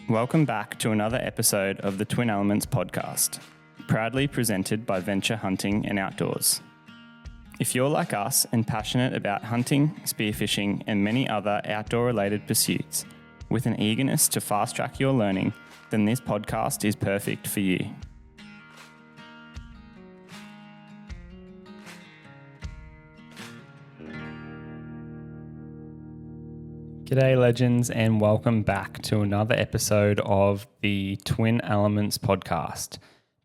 Welcome back to another episode of the Twin Elements podcast, proudly presented by Venture Hunting and Outdoors. If you're like us and passionate about hunting, spearfishing, and many other outdoor-related pursuits, with an eagerness to fast-track your learning, then this podcast is perfect for you. G'day legends, and welcome back to another episode of the Twin Elements podcast.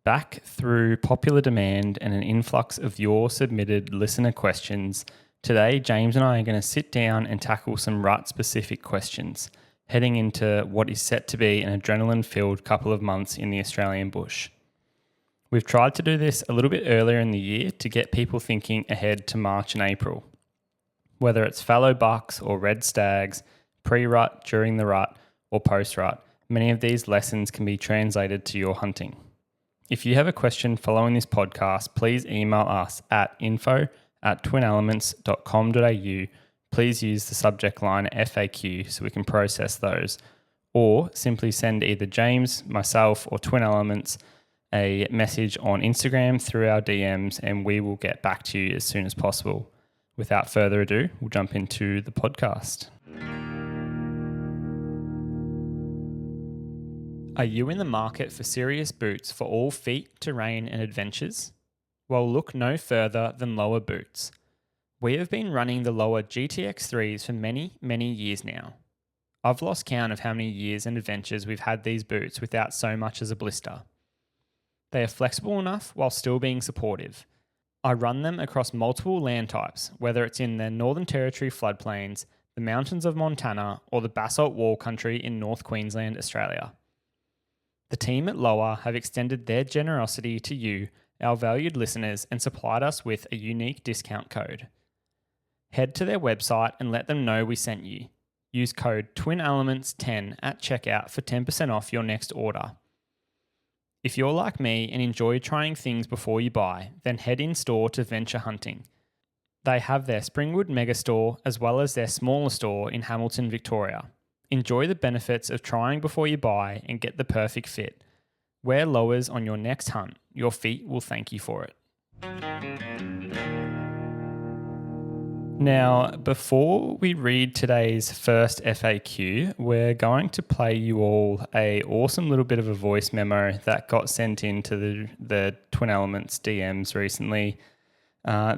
Back through popular demand and an influx of your submitted listener questions, today James and I are going to sit down and tackle some rut-specific questions, heading into what is set to be an adrenaline-filled couple of months in the Australian bush. We've tried to do this a little bit earlier in the year to get people thinking ahead to March and April. Whether it's fallow bucks or red stags, pre-rut, during the rut, or post-rut, many of these lessons can be translated to your hunting. If you have a question following this podcast, please email us at info@twinelements.com.au. Please use the subject line FAQ so we can process those, or simply send either James, myself, or Twin Elements a message on Instagram through our DMs, and we will get back to you as soon as possible. Without further ado, we'll jump into the podcast. Are you in the market for serious boots for all feet, terrain, and adventures? Well, look no further than Lower Boots. We have been running the Lower GTX3s for many years now. I've lost count of how many years and adventures we've had these boots without so much as a blister. They are flexible enough while still being supportive. I run them across multiple land types, whether it's in the Northern Territory floodplains, the mountains of Montana, or the basalt wall country in North Queensland, Australia. The team at Lower have extended their generosity to you, our valued listeners, and supplied us with a unique discount code. Head to their website and let them know we sent you. Use code TWINELEMENTS10 at checkout for 10% off your next order. If you're like me and enjoy trying things before you buy, then head in store to Venture Hunting. They have their Springwood Megastore as well as their smaller store in Hamilton, Victoria. Enjoy the benefits of trying before you buy and get the perfect fit. Wear Lowers on your next hunt. Your feet will thank you for it. Now, before we read today's first FAQ, we're going to play you all an awesome little bit of a voice memo that got sent into the Twin Elements DMs recently.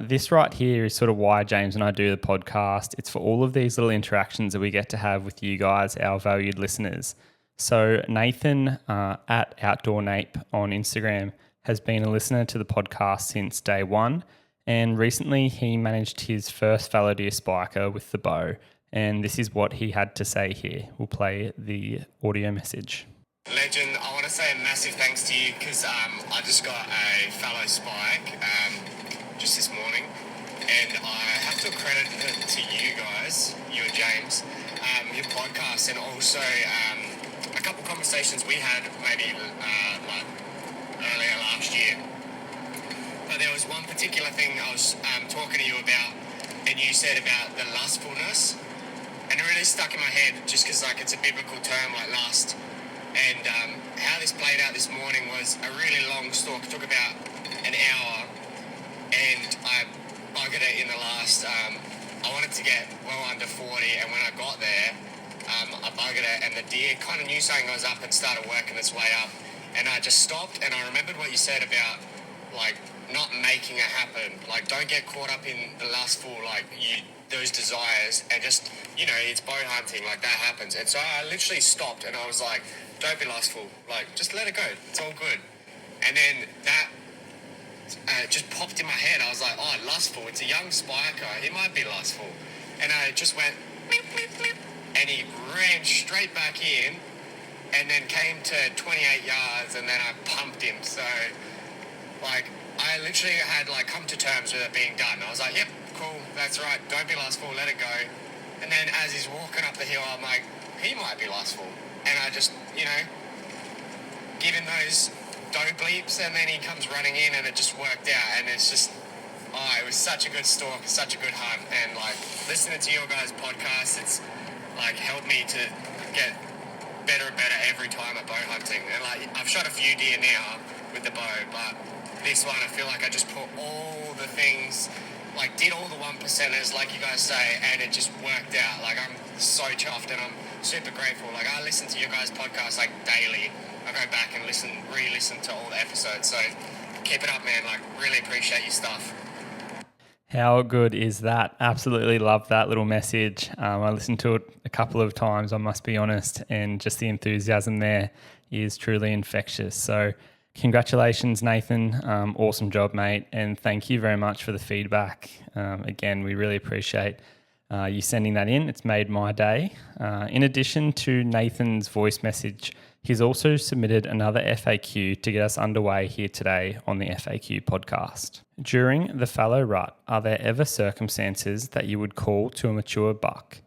This right here is sort of why James and I do the podcast. It's for all of these little interactions that we get to have with you guys, our valued listeners. So Nathan at Outdoor Nape on Instagram has been a listener to the podcast since day one. And recently he managed his first fallow deer spiker with the bow. And this is what he had to say here. We'll play the audio message. Legend, I want to say a massive thanks to you because I just got a fallow spike just this morning, and I have to credit it to you guys, you and James, your podcast, and also a couple conversations we had maybe like earlier last year. But there was one particular thing I was talking to you about, and you said about the lustfulness, and it really stuck in my head just because like it's a biblical term like lust. And how this played out this morning was a really long stalk. It took about an hour, and I buggered it in the last, I wanted to get well under 40, and when I got there, I buggered it, and the deer kind of knew something was up and started working its way up, and I just stopped, and I remembered what you said about, like, not making it happen. Like, don't get caught up in the lustful, like, those desires, and just, it's bow hunting, like, that happens. And so I literally stopped, and I was like, don't be lustful, like, just let it go, it's all good. And then that just popped in my head. I was like, oh, lustful, it's a young spiker, he might be lustful. And I just went, bleep, bleep, bleep, and he ran straight back in, and then came to 28 yards, and then I pumped him. So, like, I literally had, like, come to terms with it being done. I was like, yep, cool, that's right, don't be lustful, let it go. And then as he's walking up the hill, I'm like, he might be lustful. And I just, give him those doe bleeps, and then he comes running in, and it just worked out. And it's just, it was such a good stalk, such a good hunt. And, like, listening to your guys' podcast, it's, like, helped me to get better and better every time at bow hunting. And like I've shot a few deer now with the bow, but this one I feel like I just put all the things, like did all the 1%ers like you guys say, and it just worked out. Like I'm so chuffed and I'm super grateful. Like I listen to your guys' podcast like daily. I go back and re-listen to all the episodes. So keep it up, man. Like really appreciate your stuff. How good is that? Absolutely love that little message. I listened to it a couple of times, I must be honest, and just the enthusiasm there is truly infectious. So congratulations, Nathan. Awesome job, mate. And thank you very much for the feedback. Again, we really appreciate you sending that in. It's made my day. In addition to Nathan's voice message, he's also submitted another FAQ to get us underway here today on the FAQ podcast. During the fallow rut, are there ever circumstances that you would call to a mature buck?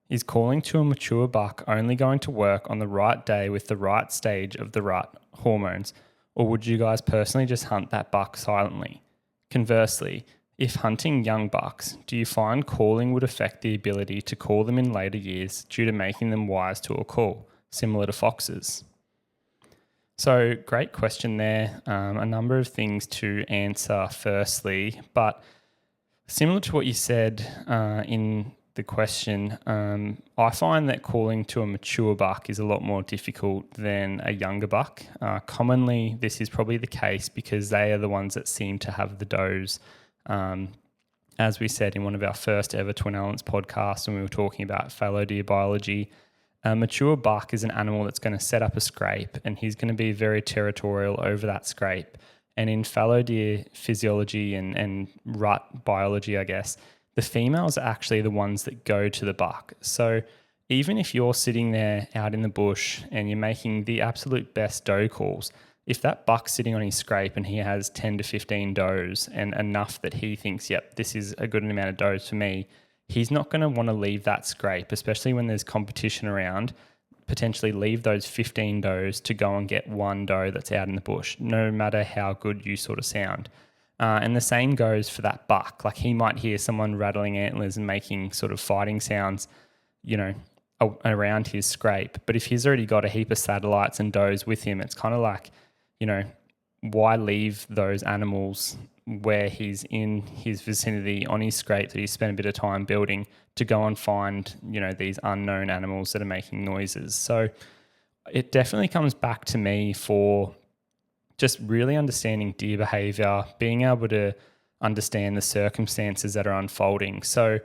Is calling to a mature buck only going to work on the right day with the right stage of the rut hormones, or would you guys personally just hunt that buck silently? Conversely, if hunting young bucks, do you find calling would affect the ability to call them in later years due to making them wise to a call, similar to foxes? So great question there. A number of things to answer firstly, but similar to what you said in the question, I find that calling to a mature buck is a lot more difficult than a younger buck. Commonly, this is probably the case because they are the ones that seem to have the does. As we said in one of our first ever Twin Elements podcasts when we were talking about fallow deer biology, a mature buck is an animal that's going to set up a scrape and he's going to be very territorial over that scrape. And in fallow deer physiology and rut biology, I guess, the females are actually the ones that go to the buck. So even if you're sitting there out in the bush and you're making the absolute best doe calls, if that buck's sitting on his scrape and he has 10 to 15 does and enough that he thinks, yep, this is a good amount of does for me, he's not going to want to leave that scrape, especially when there's competition around, potentially leave those 15 does to go and get one doe that's out in the bush, no matter how good you sort of sound. And the same goes for that buck. Like he might hear someone rattling antlers and making sort of fighting sounds, around his scrape. But if he's already got a heap of satellites and does with him, it's kind of like, why leave those animals where he's in his vicinity on his scrape that he spent a bit of time building to go and find, these unknown animals that are making noises. So it definitely comes back to me for just really understanding deer behavior, being able to understand the circumstances that are unfolding. So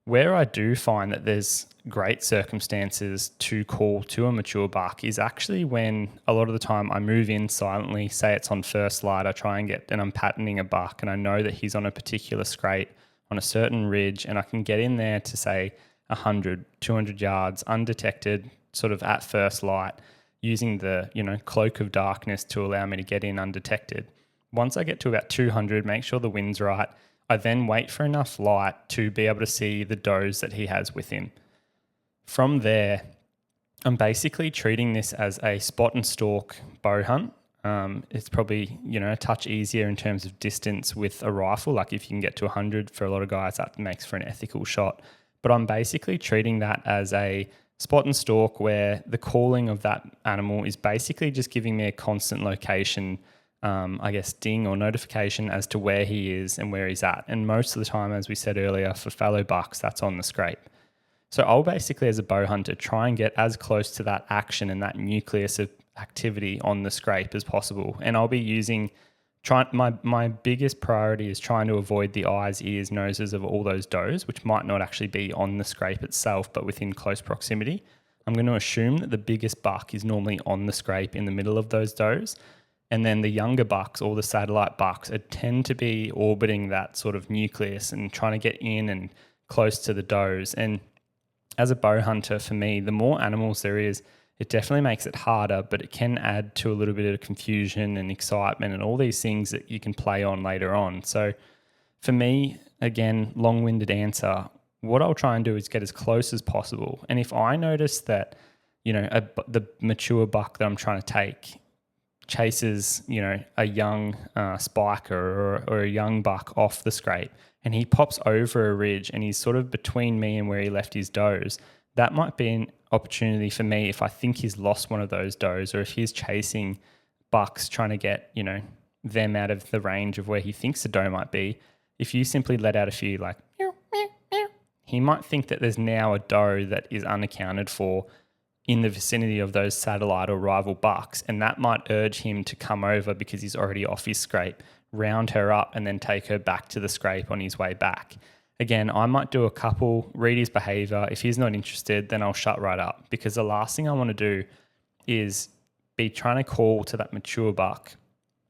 where I do find that there's great circumstances to call to a mature buck is actually when a lot of the time I move in silently, say it's on first light, I try and I'm patterning a buck and I know that he's on a particular scrape on a certain ridge and I can get in there to say 100, 200 yards undetected, sort of at first light, using the, cloak of darkness to allow me to get in undetected. Once I get to about 200, make sure the wind's right. I then wait for enough light to be able to see the does that he has with him. From there, I'm basically treating this as a spot and stalk bow hunt. It's probably, a touch easier in terms of distance with a rifle. Like if you can get to 100 for a lot of guys, that makes for an ethical shot. But I'm basically treating that as a spot and stalk where the calling of that animal is basically just giving me a constant location, ding or notification as to where he is and where he's at. And most of the time, as we said earlier, for fallow bucks, that's on the scrape. So I'll basically, as a bow hunter, try and get as close to that action and that nucleus of activity on the scrape as possible. And I'll be using, my biggest priority is trying to avoid the eyes, ears, noses of all those does, which might not actually be on the scrape itself, but within close proximity. I'm going to assume that the biggest buck is normally on the scrape in the middle of those does. And then the younger bucks, or the satellite bucks, tend to be orbiting that sort of nucleus and trying to get in and close to the does. And as a bow hunter, for me, the more animals there is, it definitely makes it harder, but it can add to a little bit of confusion and excitement and all these things that you can play on later on. So for me, again, long-winded answer, what I'll try and do is get as close as possible. And if I notice that, the mature buck that I'm trying to take chases, a young spiker or a young buck off the scrape, and he pops over a ridge and he's sort of between me and where he left his does, that might be an opportunity for me if I think he's lost one of those does, or if he's chasing bucks trying to get, them out of the range of where he thinks the doe might be. If you simply let out a few like meow, meow, meow, he might think that there's now a doe that is unaccounted for in the vicinity of those satellite or rival bucks, and that might urge him to come over because he's already off his scrape, round her up, and then take her back to the scrape on his way back. Again, I might do a couple, read his behavior. If he's not interested, then I'll shut right up, because the last thing I want to do is be trying to call to that mature buck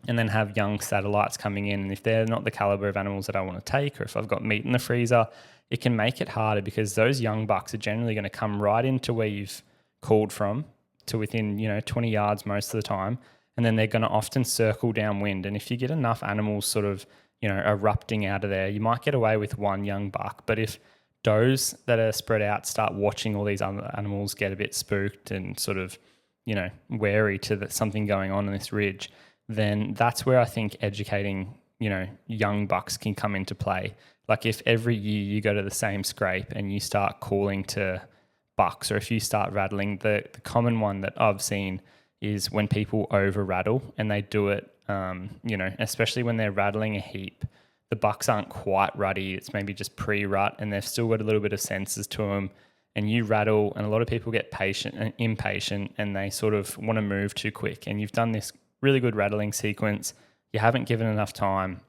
and then have young satellites coming in. And if they're not the caliber of animals that I want to take, or if I've got meat in the freezer, it can make it harder, because those young bucks are generally going to come right into where you've called from to within 20 yards most of the time, and then they're going to often circle downwind. And if you get enough animals sort of erupting out of there, you might get away with one young buck. But if does that are spread out start watching all these other animals get a bit spooked and sort of wary to something going on in this ridge, then that's where I think educating young bucks can come into play. Like if every year you go to the same scrape and you start calling to bucks, or if you start rattling, the common one that I've seen is when people over rattle, and they do it, especially when they're rattling a heap. The bucks aren't quite rutty. It's maybe just pre-rut, and they've still got a little bit of senses to them. And you rattle, and a lot of people get impatient, and they sort of want to move too quick. And you've done this really good rattling sequence. You haven't given enough time.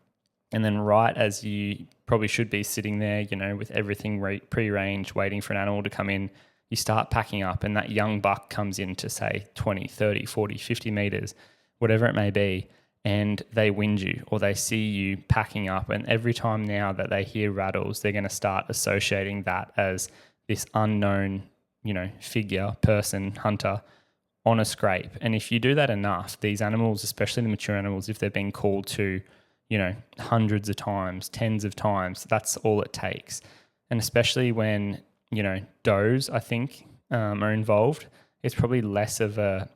And then right as you probably should be sitting there, with everything pre-range, waiting for an animal to come in, you start packing up, and that young buck comes in to say 20, 30, 40, 50 meters, whatever it may be, and they wind you, or they see you packing up. And every time now that they hear rattles, they're going to start associating that as this unknown, figure, person, hunter on a scrape. And if you do that enough, these animals, especially the mature animals, if they've been called to, hundreds of times, tens of times, that's all it takes. And especially when, does, I think, are involved, it's probably less of a,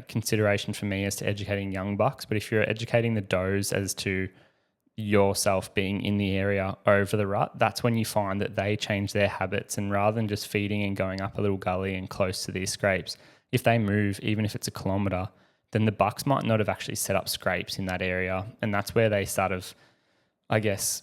consideration for me as to educating young bucks. But if you're educating the does as to yourself being in the area over the rut, that's when you find that they change their habits, and rather than just feeding and going up a little gully and close to these scrapes, if they move, even if it's a kilometre, then the bucks might not have actually set up scrapes in that area. And that's where they sort of, I guess,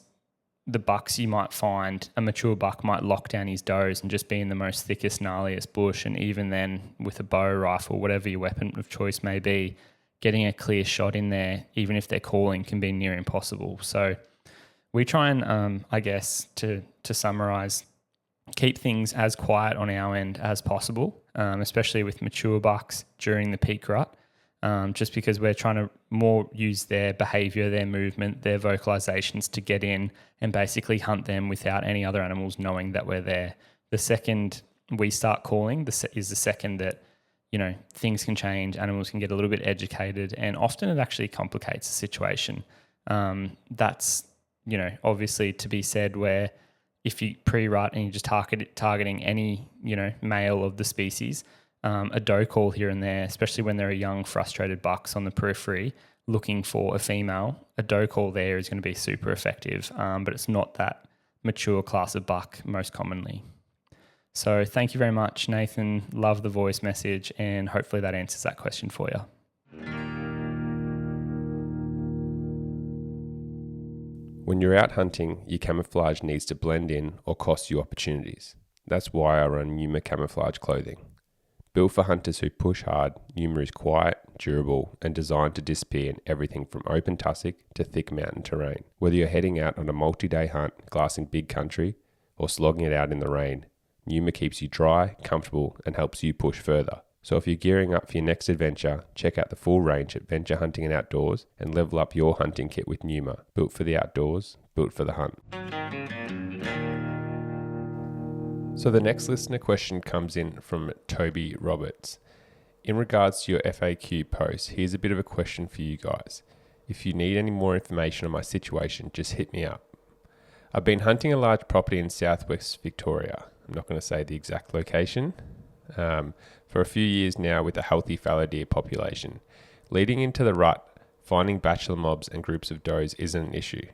the bucks, you might find a mature buck might lock down his does and just be in the most thickest, gnarliest bush. And even then, with a bow, rifle, whatever your weapon of choice may be, getting a clear shot in there, even if they're calling, can be near impossible. So we try and, I guess, to summarize, keep things as quiet on our end as possible, especially with mature bucks during the peak rut, just because we're trying to more use their behavior, their movement, their vocalizations to get in and basically hunt them without any other animals knowing that we're there. The second we start calling is the second that things can change, animals can get a little bit educated, and often it actually complicates the situation. That's, obviously to be said, where if you pre-rut and you're just targeting any, male of the species, a doe call here and there, especially when there are young, frustrated bucks on the periphery looking for a female, a doe call there is going to be super effective, but it's not that mature class of buck most commonly. So thank you very much, Nathan. Love the voice message, and hopefully that answers that question for you. When you're out hunting, your camouflage needs to blend in or cost you opportunities. That's why I run Numa camouflage clothing. Built for hunters who push hard, Numa is quiet, durable, and designed to disappear in everything from open tussock to thick mountain terrain. Whether you're heading out on a multi-day hunt, glassing big country, or slogging it out in the rain, Numa keeps you dry, comfortable, and helps you push further. So if you're gearing up for your next adventure, check out the full range at Venture Hunting and Outdoors and level up your hunting kit with Numa. Built for the outdoors, built for the hunt. So the next listener question comes in from Toby Roberts. In regards to your FAQ post, here's a bit of a question for you guys. If you need any more information on my situation, just hit me up. I've been hunting a large property in southwest Victoria. I'm not going to say the exact location. For a few years now with a healthy fallow deer population. Leading into the rut, finding bachelor mobs and groups of does isn't an issue.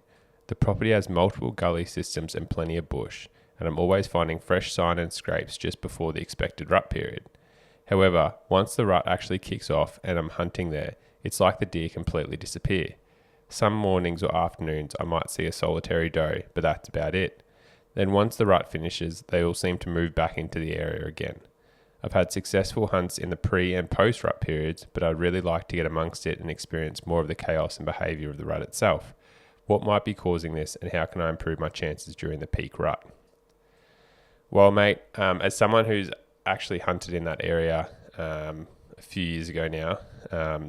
The property has multiple gully systems and plenty of bush, and I'm always finding fresh sign and scrapes just before the expected rut period. However, once the rut actually kicks off and I'm hunting there, it's like the deer completely disappear. Some mornings or afternoons I might see a solitary doe, but that's about it. Then once the rut finishes, they all seem to move back into the area again. I've had successful hunts in the pre and post rut periods, but I'd really like to get amongst it and experience more of the chaos and behaviour of the rut itself. What might be causing this, and how can I improve my chances during the peak rut? Well, mate, as someone who's actually hunted in that area a few years ago now,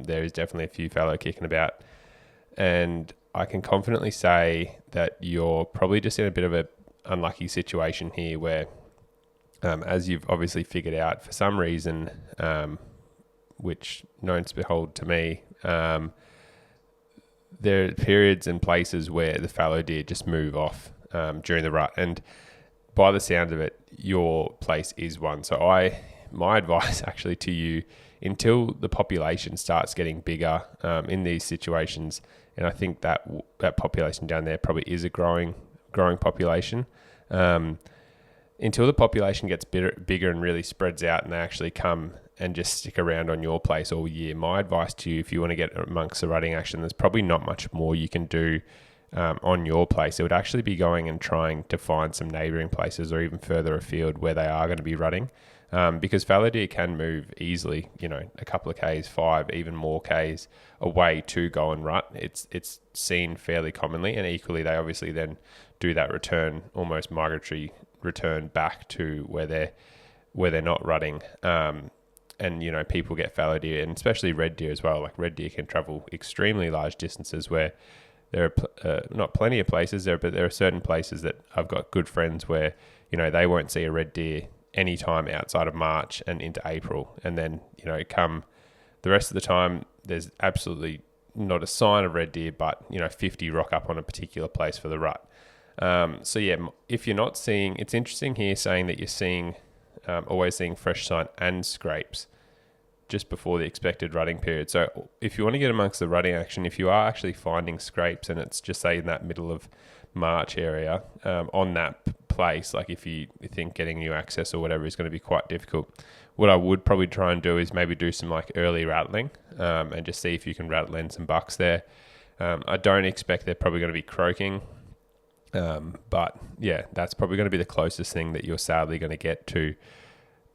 there is definitely a few fallow kicking about, and I can confidently say that you're probably just in a bit of a unlucky situation here where, as you've obviously figured out for some reason, which known to behold to me, there are periods and places where the fallow deer just move off during the rut, and by the sound of it, your place is one. So my advice actually to you, until the population starts getting bigger in these situations, and I think that population down there probably is a growing population. Until the population gets bigger and really spreads out, and they actually come and just stick around on your place all year, my advice to you, if you want to get amongst the rutting action, there's probably not much more you can do on your place. It would actually be going and trying to find some neighbouring places or even further afield where they are going to be rutting, because fallow deer can move easily, a couple of Ks, 5, even more Ks away to go and rut. It's seen fairly commonly, and equally they obviously then do that return, almost migratory return back to where they're not rutting. And people get fallow deer, and especially red deer as well. Like red deer can travel extremely large distances, where there are not plenty of places there, but there are certain places that I've got good friends where, they won't see a red deer any time outside of March and into April. And then, come the rest of the time, there's absolutely not a sign of red deer, but, 50 rock up on a particular place for the rut. So yeah, if you're not seeing, it's interesting here saying that you're seeing, always seeing fresh sign and scrapes just before the expected rutting period. So if you want to get amongst the rutting action, if you are actually finding scrapes and it's just say in that middle of March area on that place, like if you think getting new access or whatever is going to be quite difficult, what I would probably try and do is maybe do some like early rattling and just see if you can rattle in some bucks there. I don't expect they're probably going to be croaking, but yeah, that's probably going to be the closest thing that you're sadly going to get to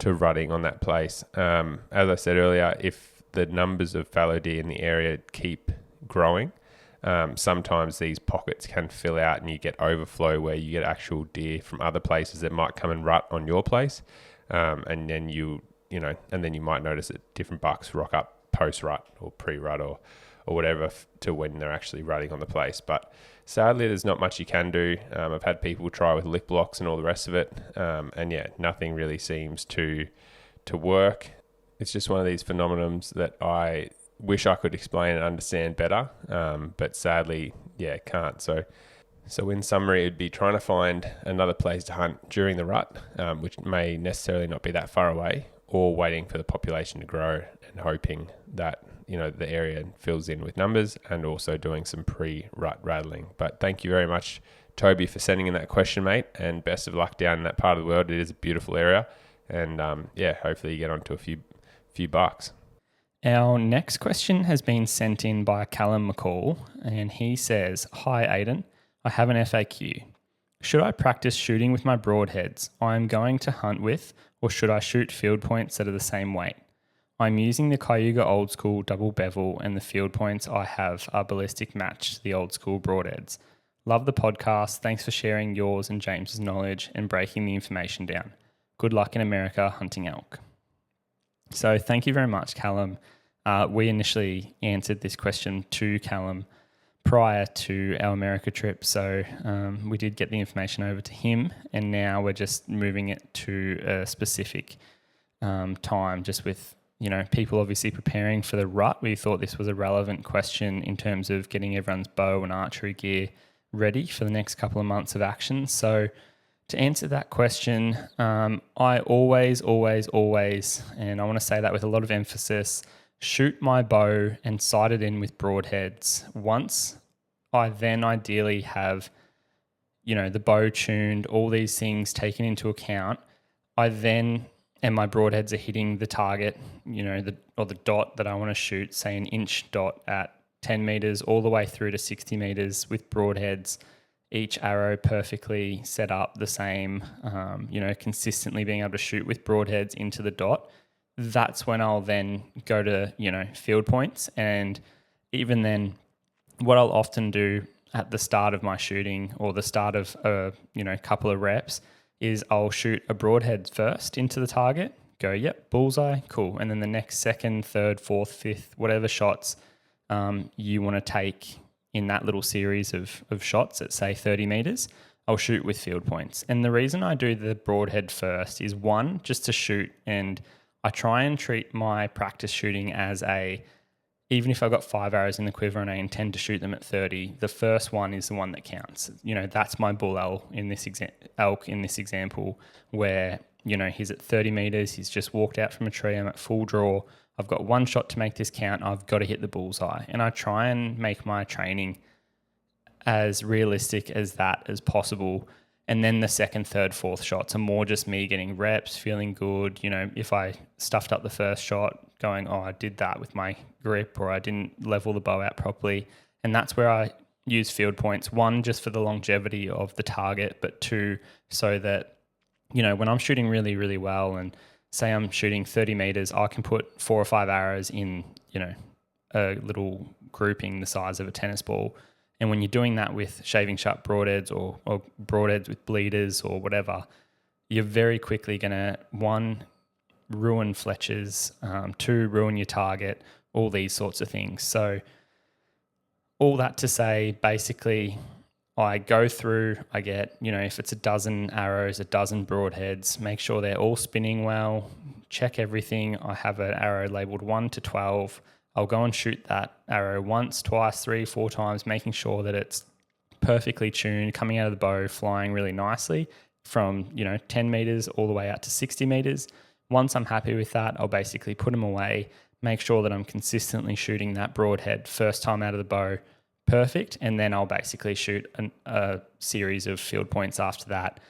rutting on that place. As I said earlier, if the numbers of fallow deer in the area keep growing, sometimes these pockets can fill out and you get overflow where you get actual deer from other places that might come and rut on your place. And then and then you might notice that different bucks rock up post-rut or pre-rut or whatever to when they're actually rutting on the place. But sadly, there's not much you can do. I've had people try with lip blocks and all the rest of it. And yeah, nothing really seems to work. It's just one of these phenomenons that I wish I could explain and understand better. But sadly, yeah, can't. So in summary, it'd be trying to find another place to hunt during the rut, which may necessarily not be that far away, or waiting for the population to grow and hoping that the area fills in with numbers, and also doing some pre-rut rattling. But thank you very much, Toby, for sending in that question, mate, and best of luck down in that part of the world. It is a beautiful area, and hopefully you get onto a few bucks. Our next question has been sent in by Callum McCall, and he says, "Hi Ayden, I have an FAQ. Should I practice shooting with my broadheads I'm going to hunt with, or should I shoot field points that are the same weight? I'm using the Cayuga old school double bevel, and the field points I have are ballistic match the old school broadheads. Love the podcast. Thanks for sharing yours and James's knowledge and breaking the information down. Good luck in America hunting elk." So thank you very much, Callum. We initially answered this question to Callum prior to our America trip, so we did get the information over to him, and now we're just moving it to a specific time, just with people obviously preparing for the rut. We thought this was a relevant question in terms of getting everyone's bow and archery gear ready for the next couple of months of action. So to answer that question, I always, and I want to say that with a lot of emphasis, shoot my bow and sight it in with broadheads once I then ideally have the bow tuned, all these things taken into account, and my broadheads are hitting the target, the dot that I want to shoot, say an inch dot at 10 meters all the way through to 60 meters with broadheads, each arrow perfectly set up the same, consistently being able to shoot with broadheads into the dot. That's when I'll then go to, field points. And even then, what I'll often do at the start of my shooting or the start of a couple of reps is I'll shoot a broadhead first into the target, go, yep, bullseye, cool. And then the next second, third, fourth, fifth, whatever shots you want to take in that little series of shots at, say, 30 meters, I'll shoot with field points. And the reason I do the broadhead first is, one, just to shoot, and I try and treat my practice shooting as even if I've got 5 arrows in the quiver and I intend to shoot them at 30, the first one is the one that counts. That's my bull elk in this example, where, he's at 30 meters, he's just walked out from a tree, I'm at full draw, I've got one shot to make this count, I've got to hit the bullseye. And I try and make my training as realistic as that as possible. And then the second, third, fourth shots are more just me getting reps, feeling good. If I stuffed up the first shot, going, I did that with my grip, or I didn't level the bow out properly. And that's where I use field points. One, just for the longevity of the target, but two, so that, when I'm shooting really, really well, and say I'm shooting 30 meters, I can put 4 or 5 arrows in, a little grouping the size of a tennis ball. And when you're doing that with shaving sharp broadheads or broadheads with bleeders or whatever, you're very quickly going to, one, ruin fletchers, two, ruin your target, all these sorts of things. So all that to say, basically, I go through, I get, if it's a dozen arrows, a dozen broadheads, make sure they're all spinning well, check everything. I have an arrow labeled 1 to 12. I'll go and shoot that arrow once, twice, 3, 4 times, making sure that it's perfectly tuned, coming out of the bow, flying really nicely from, 10 meters all the way out to 60 meters. Once I'm happy with that, I'll basically put them away, make sure that I'm consistently shooting that broadhead first time out of the bow, perfect, and then I'll basically shoot a series of field points after that.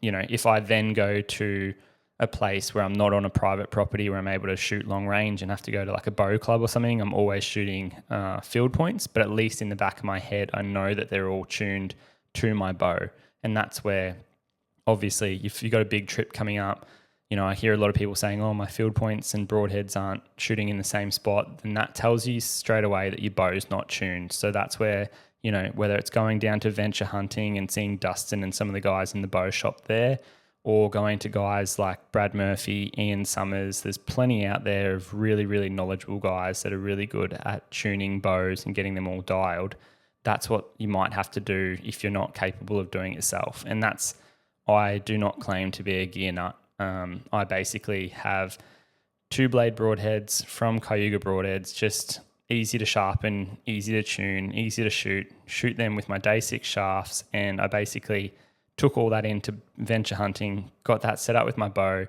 If I then go to a place where I'm not on a private property where I'm able to shoot long range and have to go to like a bow club or something, I'm always shooting field points, but at least in the back of my head, I know that they're all tuned to my bow. And that's where, obviously, if you've got a big trip coming up, I hear a lot of people saying, my field points and broadheads aren't shooting in the same spot. Then that tells you straight away that your bow's not tuned. So that's where, whether it's going down to venture hunting and seeing Dustin and some of the guys in the bow shop there, or going to guys like Brad Murphy, Ian Summers, there's plenty out there of really, really knowledgeable guys that are really good at tuning bows and getting them all dialed. That's what you might have to do if you're not capable of doing it yourself. And I do not claim to be a gear nut. I basically have 2 blade broadheads from Cayuga Broadheads, just easy to sharpen, easy to tune, easy to shoot them with my day 6 shafts. And I basically took all that into venture hunting, got that set up with my bow,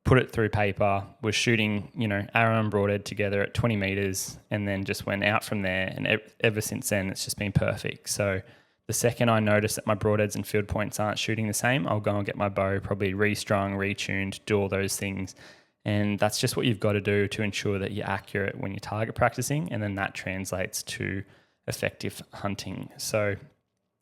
put it through paper, was shooting, arrow and broadhead together at 20 meters, and then just went out from there. And ever since then, it's just been perfect. So the second I notice that my broadheads and field points aren't shooting the same, I'll go and get my bow probably restrung, retuned, do all those things. And that's just what you've got to do to ensure that you're accurate when you're target practicing, and then that translates to effective hunting. So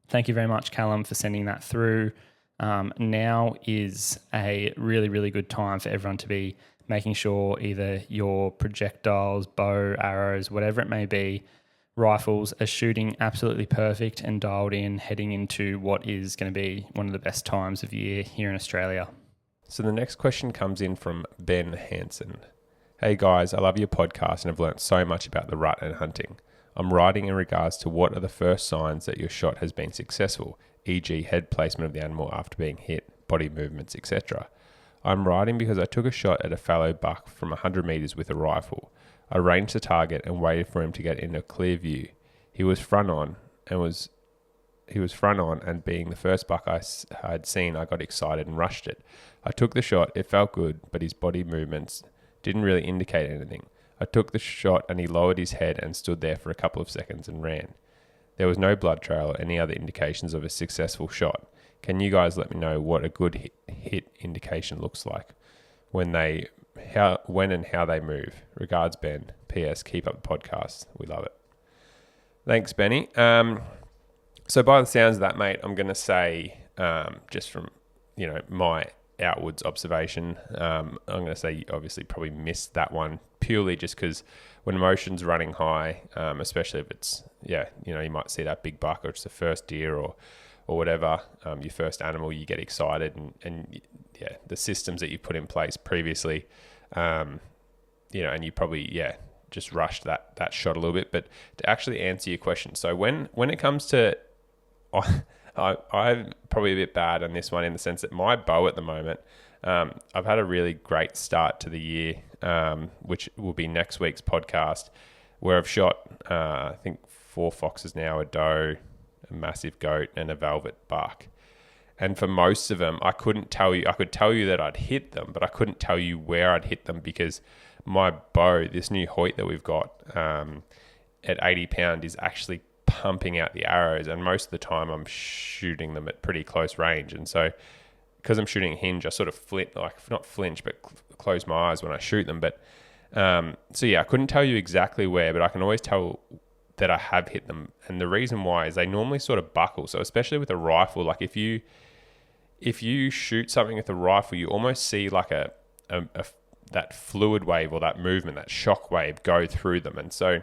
thank you very much, Callum, for sending that through. Now is a really, really good time for everyone to be making sure either your projectiles, bow, arrows, whatever it may be, rifles are shooting absolutely perfect and dialed in, heading into what is going to be one of the best times of year here in Australia. So the next question comes in from Ben Hansen. Hey guys, I love your podcast and have learnt so much about the rut and hunting. I'm writing in regards to what are the first signs that your shot has been successful, e.g. head placement of the animal after being hit, body movements, etc. I'm writing because I took a shot at a fallow buck from 100 meters with a rifle. I ranged the target and waited for him to get in a clear view. He was front on, and being the first buck I had seen, I got excited and rushed it. I took the shot, it felt good, but his body movements didn't really indicate anything. I took the shot and he lowered his head and stood there for a couple of seconds and ran. There was no blood trail or any other indications of a successful shot. Can you guys let me know what a good hit indication looks like when and how they move? Regards, Ben. P.S. Keep up the podcast. We love it. Thanks, Benny. So by the sounds of that, mate, I'm going to say, just from, my outwards observation, I'm going to say you obviously probably missed that one purely just because when emotion's running high, especially if it's, you might see that big buck or it's the first deer or whatever, your first animal, you get excited and the systems that you put in place previously, and you probably, just rushed that shot a little bit. But to actually answer your question, so when it comes to, I'm probably a bit bad on this one in the sense that my bow at the moment, I've had a really great start to the year, which will be next week's podcast, where I've shot, I think 4 foxes now, a doe, a massive goat, and a velvet buck. And for most of them, I couldn't tell you. I could tell you that I'd hit them, but I couldn't tell you where I'd hit them because my bow, this new Hoyt that we've got at 80 pound, is actually pumping out the arrows. And most of the time, I'm shooting them at pretty close range. And so, because I'm shooting a hinge, I sort of not flinch, but close my eyes when I shoot them. But I couldn't tell you exactly where, but I can always tell that I have hit them. And the reason why is they normally sort of buckle. So especially with a rifle, like if you shoot something with a rifle, you almost see like that fluid wave or that movement, that shock wave go through them. And so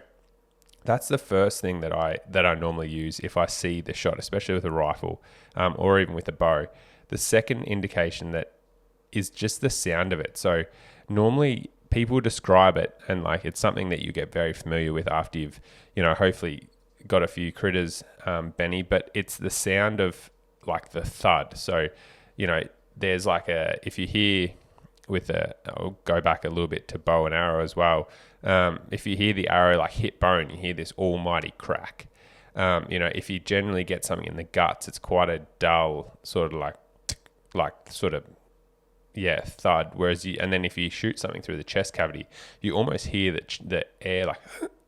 that's the first thing that I normally use if I see the shot, especially with a rifle, or even with a bow. The second indication that is just the sound of it. So normally people describe it and like it's something that you get very familiar with after you've, hopefully got a few critters, Benny, but it's the sound of like the thud. So, there's like if you hear I'll go back a little bit to bow and arrow as well. If you hear the arrow like hit bone, you hear this almighty crack. If you generally get something in the guts, it's quite a dull sort of thud. Whereas and then if you shoot something through the chest cavity, you almost hear the air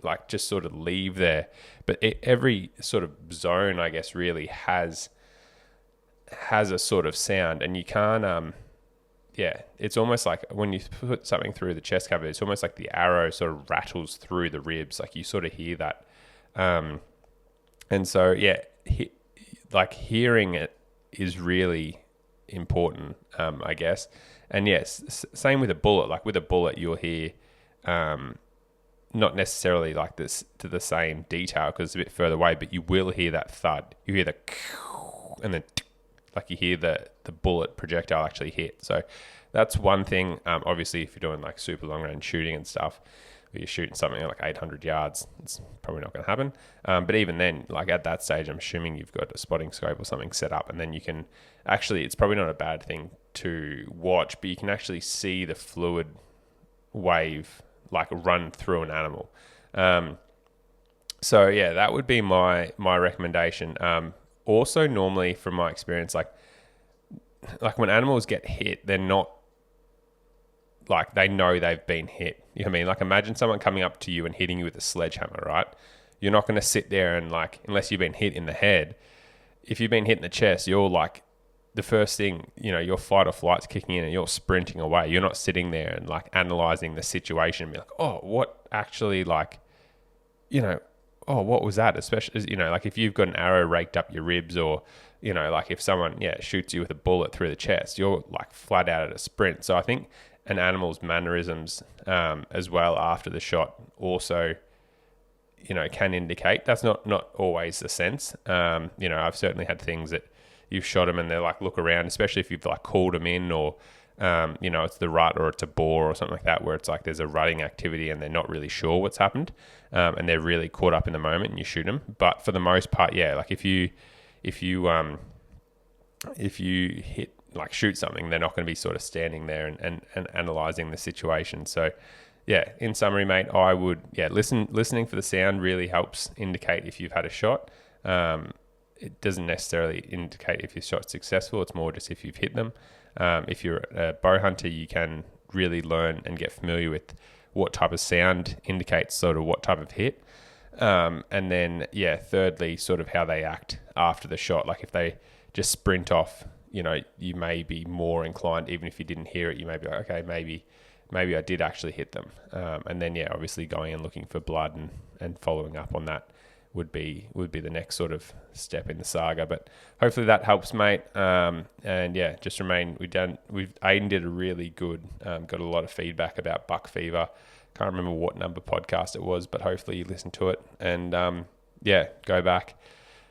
like just sort of leave there. But every sort of zone, I guess, really has a sort of sound, and you can't. It's almost like when you put something through the chest cavity, it's almost like the arrow sort of rattles through the ribs. Like you sort of hear that. And so, hearing it is really important, I guess. And yes, same with a bullet. Like with a bullet, you'll hear, not necessarily like this to the same detail because it's a bit further away, but you will hear that thud. You hear the, and then like you hear the bullet projectile actually hit. So that's one thing. Obviously, if you're doing like super long range shooting and stuff, where you're shooting something at like 800 yards, it's probably not going to happen. But even then, like at that stage, I'm assuming you've got a spotting scope or something set up, and then you can actually, it's probably not a bad thing to watch, but you can actually see the fluid wave like run through an animal. So yeah, that would be my recommendation. Also, normally from my experience, like when animals get hit, they're not like they know they've been hit. You know what I mean? Like imagine someone coming up to you and hitting you with a sledgehammer, right? You're not going to sit there and like, unless you've been hit in the head, if you've been hit in the chest, you're like the first thing, your fight or flight's kicking in and you're sprinting away. You're not sitting there and like analyzing the situation and be like, oh, what actually like, what was that? Especially, like if you've got an arrow raked up your ribs or, like if someone, shoots you with a bullet through the chest, you're like flat out at a sprint. So I think an animal's mannerisms as well after the shot also, can indicate. That's not always the sense. I've certainly had things that you've shot them and they're like, look around, especially if you've like called them in or, it's the rut or it's a boar or something like that, where it's like there's a rutting activity and they're not really sure what's happened, and they're really caught up in the moment and you shoot them. But for the most part, like if you hit, like shoot something, they're not going to be sort of standing there and analyzing the situation. So yeah, in summary, mate, I would, listening for the sound really helps indicate if you've had a shot. It doesn't necessarily indicate if your shot's successful. It's more just if you've hit them. If you're a bow hunter, you can really learn and get familiar with what type of sound indicates sort of what type of hit. And then, thirdly, sort of how they act after the shot. Like if they just sprint off, you may be more inclined, even if you didn't hear it, you may be like, okay, maybe I did actually hit them. And then, obviously going and looking for blood and following up on that would be the next sort of step in the saga. But hopefully that helps, mate. Just remain. Ayden did a really good, got a lot of feedback about buck fever. Can't remember what number podcast it was, but hopefully you listen to it and go back,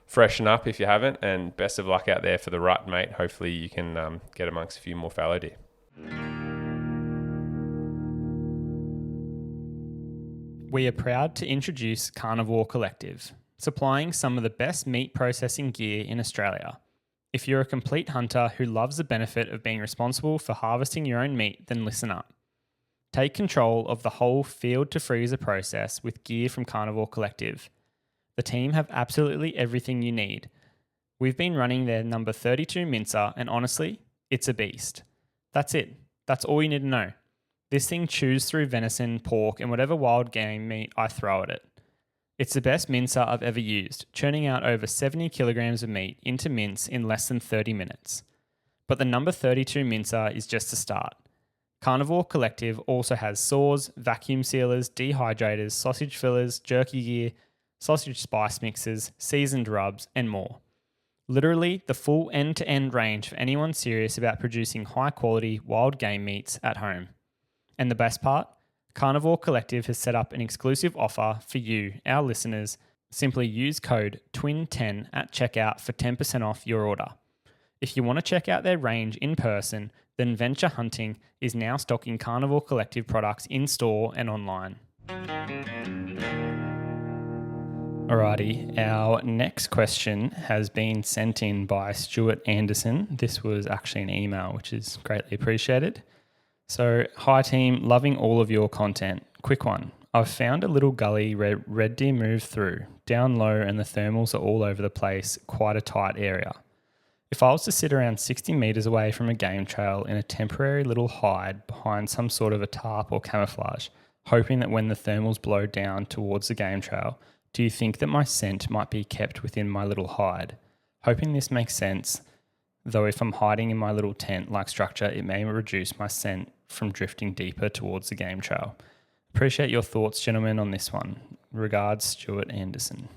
freshen up if you haven't, and best of luck out there for the rut, mate. Hopefully you can get amongst a few more fallow deer. We are proud to introduce Carnivore Collective, supplying some of the best meat processing gear in Australia. If you're a complete hunter who loves the benefit of being responsible for harvesting your own meat, then listen up. Take control of the whole field to freezer process with gear from Carnivore Collective. The team have absolutely everything you need. We've been running their number 32 mincer, and honestly, it's a beast. That's it. That's all you need to know. This thing chews through venison, pork, and whatever wild game meat I throw at it. It's the best mincer I've ever used, churning out over 70 kilograms of meat into mince in less than 30 minutes. But the number 32 mincer is just a start. Carnivore Collective also has saws, vacuum sealers, dehydrators, sausage fillers, jerky gear, sausage spice mixers, seasoned rubs, and more. Literally the full end-to-end range for anyone serious about producing high-quality wild game meats at home. And the best part? Carnivore Collective has set up an exclusive offer for you, our listeners. Simply use code TWIN10 at checkout for 10% off your order. If you want to check out their range in person, then Venture Hunting is now stocking Carnivore Collective products in store and online. Alrighty, our next question has been sent in by Stuart Anderson. This was actually an email, which is greatly appreciated. So, hi team, loving all of your content. Quick one. I've found a little gully where red deer move through, down low, and the thermals are all over the place, quite a tight area. If I was to sit around 60 metres away from a game trail in a temporary little hide behind some sort of a tarp or camouflage, hoping that when the thermals blow down towards the game trail, do you think that my scent might be kept within my little hide? Hoping this makes sense, though if I'm hiding in my little tent-like structure, it may reduce my scent from drifting deeper towards the game trail. Appreciate your thoughts, gentlemen, on this one. Regards, Stuart Anderson.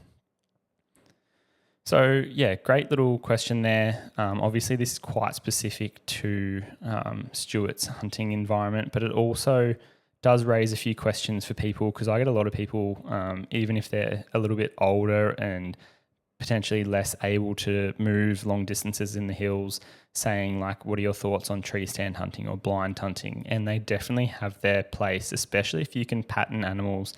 So, great little question there. Obviously, this is quite specific to Stuart's hunting environment, but it also does raise a few questions for people, because I get a lot of people, even if they're a little bit older and potentially less able to move long distances in the hills, saying like, what are your thoughts on tree stand hunting or blind hunting? And they definitely have their place, especially if you can pattern animals.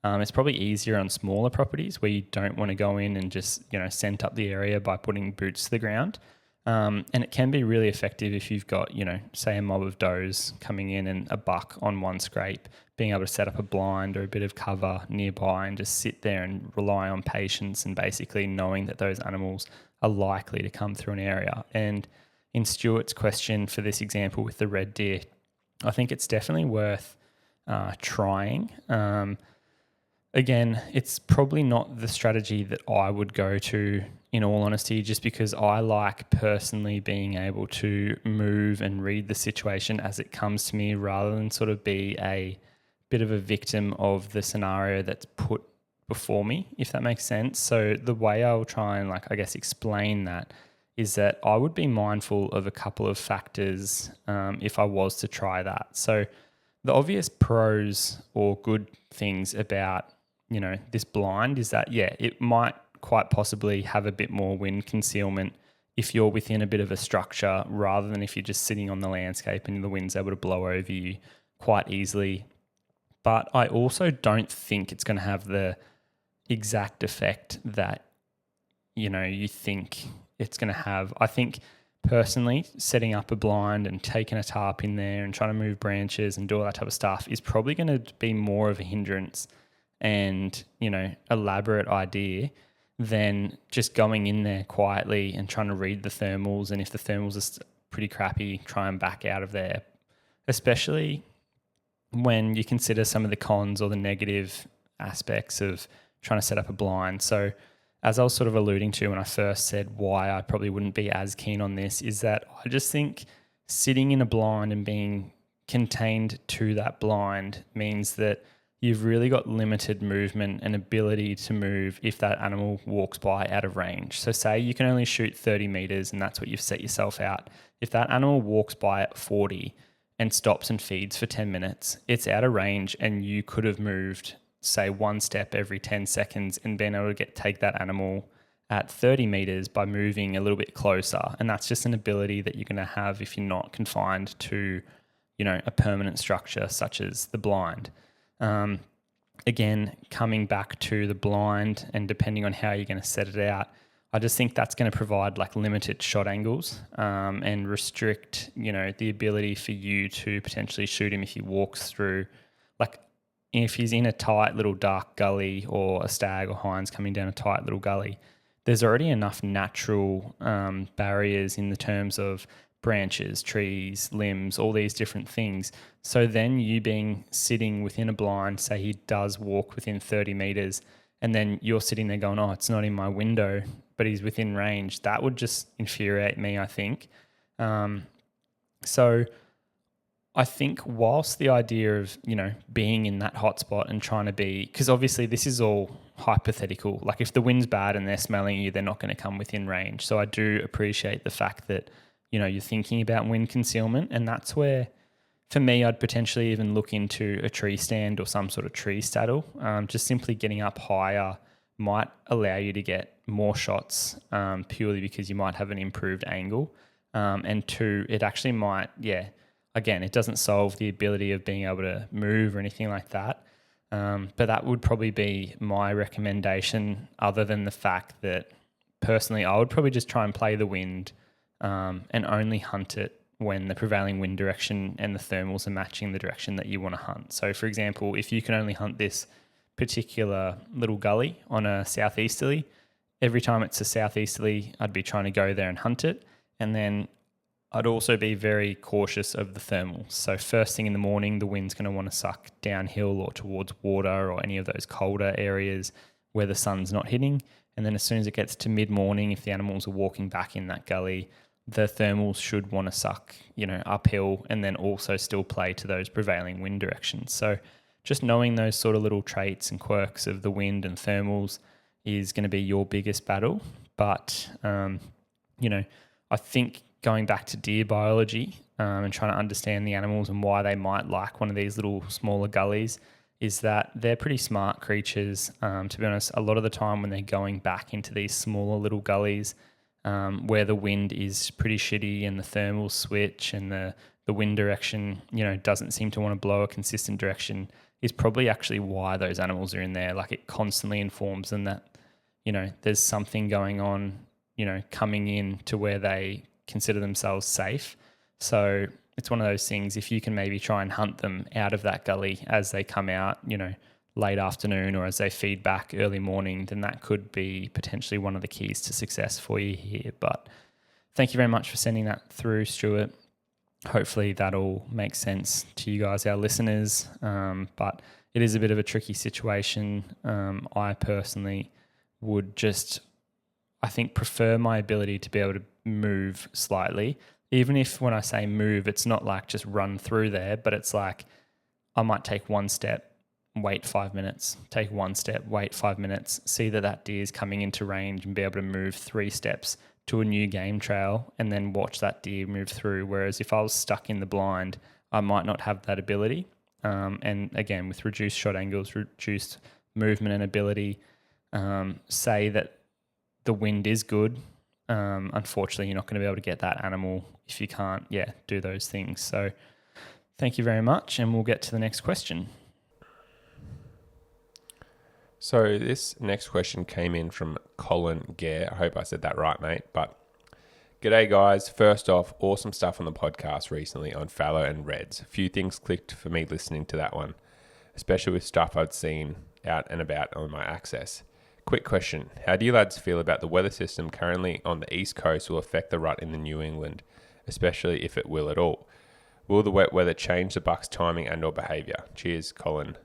It's probably easier on smaller properties where you don't want to go in and just, scent up the area by putting boots to the ground. And it can be really effective if you've got, say a mob of does coming in and a buck on one scrape, being able to set up a blind or a bit of cover nearby and just sit there and rely on patience and basically knowing that those animals are likely to come through an area. And in Stuart's question for this example with the red deer, I think it's definitely worth trying. Again, it's probably not the strategy that I would go to, in all honesty, just because I like personally being able to move and read the situation as it comes to me rather than sort of be a bit of a victim of the scenario that's put before me, if that makes sense. So the way I'll try and explain that is that I would be mindful of a couple of factors if I was to try that. So the obvious pros or good things about this blind is that, it might quite possibly have a bit more wind concealment if you're within a bit of a structure rather than if you're just sitting on the landscape and the wind's able to blow over you quite easily. But I also don't think it's going to have the exact effect that, you think it's going to have. I think personally setting up a blind and taking a tarp in there and trying to move branches and do all that type of stuff is probably going to be more of a hindrance and, elaborate idea than just going in there quietly and trying to read the thermals. And if the thermals are pretty crappy, try and back out of there, especially when you consider some of the cons or the negative aspects of trying to set up a blind. So as I was sort of alluding to when I first said why I probably wouldn't be as keen on this, is that I just think sitting in a blind and being contained to that blind means that you've really got limited movement and ability to move if that animal walks by out of range. So say you can only shoot 30 meters and that's what you've set yourself out. If that animal walks by at 40 and stops and feeds for 10 minutes, it's out of range and you could have moved, say, one step every 10 seconds and been able to take that animal at 30 meters by moving a little bit closer. And that's just an ability that you're going to have if you're not confined to, a permanent structure such as the blind. Again, coming back to the blind and depending on how you're going to set it out, I just think that's going to provide like limited shot angles and restrict, the ability for you to potentially shoot him if he walks through, like if he's in a tight little dark gully or a stag or hinds coming down a tight little gully, there's already enough natural barriers in the terms of branches, trees, limbs, all these different things. So then you being sitting within a blind, say he does walk within 30 meters, and then you're sitting there going, oh, it's not in my window, but he's within range. That would just infuriate me, I think. So I think whilst the idea of, being in that hotspot and trying to be, because obviously this is all hypothetical. Like if the wind's bad and they're smelling you, they're not going to come within range. So I do appreciate the fact that, you're thinking about wind concealment, and that's where, for me, I'd potentially even look into a tree stand or some sort of tree saddle. Just simply getting up higher might allow you to get more shots purely because you might have an improved angle. And two, it actually might, again, it doesn't solve the ability of being able to move or anything like that. But that would probably be my recommendation, other than the fact that personally, I would probably just try and play the wind and only hunt it when the prevailing wind direction and the thermals are matching the direction that you want to hunt. So for example, if you can only hunt this particular little gully on a southeasterly, every time it's a southeasterly, I'd be trying to go there and hunt it. And then I'd also be very cautious of the thermals. So first thing in the morning, the wind's going to want to suck downhill or towards water or any of those colder areas where the sun's not hitting. And then as soon as it gets to mid-morning, if the animals are walking back in that gully, the thermals should want to suck, uphill and then also still play to those prevailing wind directions. So just knowing those sort of little traits and quirks of the wind and thermals is going to be your biggest battle. But, I think going back to deer biology and trying to understand the animals and why they might like one of these little smaller gullies is that they're pretty smart creatures. To be honest, a lot of the time when they're going back into these smaller little gullies, where the wind is pretty shitty and the thermals switch and the wind direction, doesn't seem to want to blow a consistent direction, is probably actually why those animals are in there. Like it constantly informs them that, there's something going on, coming in to where they consider themselves safe. So it's one of those things, if you can maybe try and hunt them out of that gully as they come out, late afternoon or as they feed back early morning, then that could be potentially one of the keys to success for you here. But thank you very much for sending that through, Stuart. Hopefully that all makes sense to you guys, our listeners. But it is a bit of a tricky situation. I personally would just, I think, prefer my ability to be able to move slightly. Even if when I say move, it's not like just run through there, but it's like I might take one step, wait 5 minutes, take one step, wait 5 minutes, see that deer is coming into range and be able to move 3 steps to a new game trail and then watch that deer move through. Whereas if I was stuck in the blind, I might not have that ability. And again, with reduced shot angles, reduced movement and ability, say that the wind is good, unfortunately, you're not going to be able to get that animal if you can't, do those things. So thank you very much. And we'll get to the next question. So this next question came in from Colin Gare. I hope I said that right, mate. But g'day, guys. First off, awesome stuff on the podcast recently on fallow and reds. A few things clicked for me listening to that one, especially with stuff I'd seen out and about on my access. Quick question. How do you lads feel about the weather system currently on the East Coast will affect the rut in the New England, especially if it will at all? Will the wet weather change the buck's timing and or behaviour? Cheers, Colin.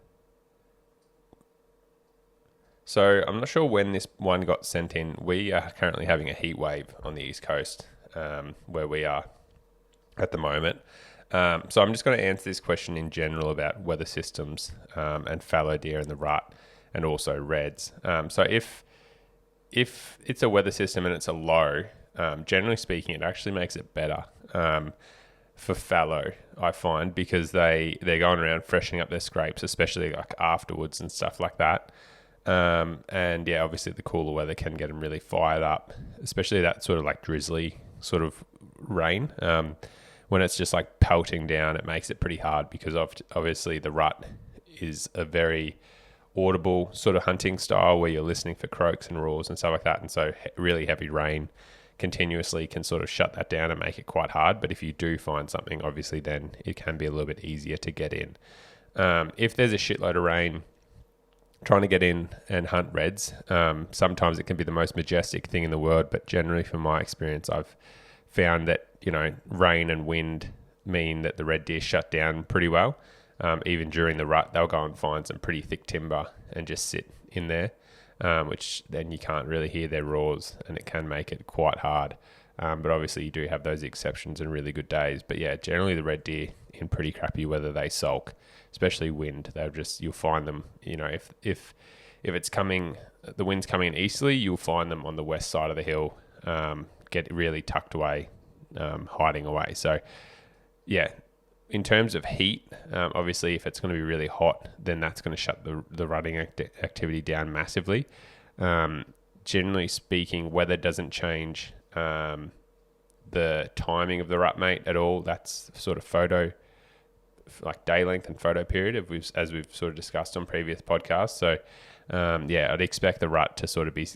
So I'm not sure when this one got sent in. We are currently having a heat wave on the East Coast, where we are at the moment. So I'm just going to answer this question in general about weather systems and fallow deer in the rut, and also reds. So if it's a weather system and it's a low, generally speaking, it actually makes it better for fallow, I find, because they're going around freshening up their scrapes, especially like afterwards and stuff like that. And yeah, obviously the cooler weather can get them really fired up, especially that sort of like drizzly sort of rain. When it's just like pelting down, it makes it pretty hard because obviously the rut is a very audible sort of hunting style where you're listening for croaks and roars and stuff like that. And so really heavy rain continuously can sort of shut that down and make it quite hard. But if you do find something, obviously then it can be a little bit easier to get in. If there's a shitload of rain, trying to get in and hunt reds, sometimes it can be the most majestic thing in the world. But generally from my experience, I've found that, rain and wind mean that the red deer shut down pretty well. Even during the rut, they'll go and find some pretty thick timber and just sit in there, which then you can't really hear their roars, and it can make it quite hard. But obviously you do have those exceptions and really good days. But yeah, generally the red deer in pretty crappy weather, they sulk, especially wind. You'll find them, if it's coming, the wind's coming in easterly, you'll find them on the west side of the hill, get really tucked away, hiding away. So yeah, in terms of heat, obviously if it's going to be really hot, then that's going to shut the rutting activity down massively. Generally speaking, weather doesn't change the timing of the rut mate at all. That's sort of photo, like day length and photo period, as we've sort of discussed on previous podcasts. So I'd expect the rut to sort of be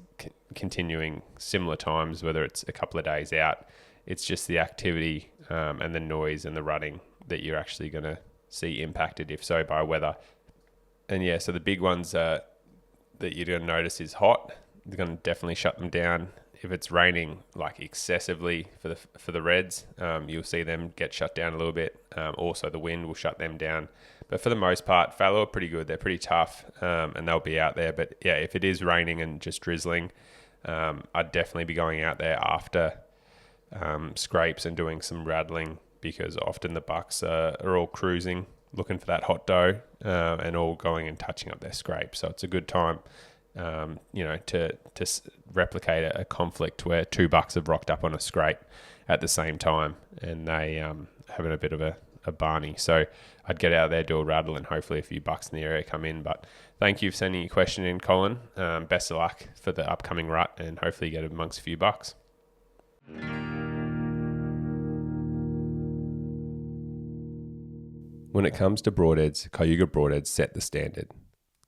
continuing similar times, whether it's a couple of days out. It's just the activity and the noise and the rutting that you're actually going to see impacted, if so, by weather. And yeah, so the big ones that you're going to notice is hot. They're going to definitely shut them down. If it's raining like excessively for the reds, you'll see them get shut down a little bit. Also, the wind will shut them down. But for the most part, fallow are pretty good. They're pretty tough, and they'll be out there. But yeah, if it is raining and just drizzling, I'd definitely be going out there after scrapes and doing some rattling, because often the bucks are all cruising, looking for that hot doe, and all going and touching up their scrapes. So it's a good time, to replicate a conflict where two bucks have rocked up on a scrape at the same time, and they having a bit of a barney. So I'd get out there, do a rattle, and hopefully a few bucks in the area come in. But thank you for sending your question in, Colin. Best of luck for the upcoming rut, and hopefully you get amongst a few bucks. When it comes to broadheads, Cayuga broadheads set the standard.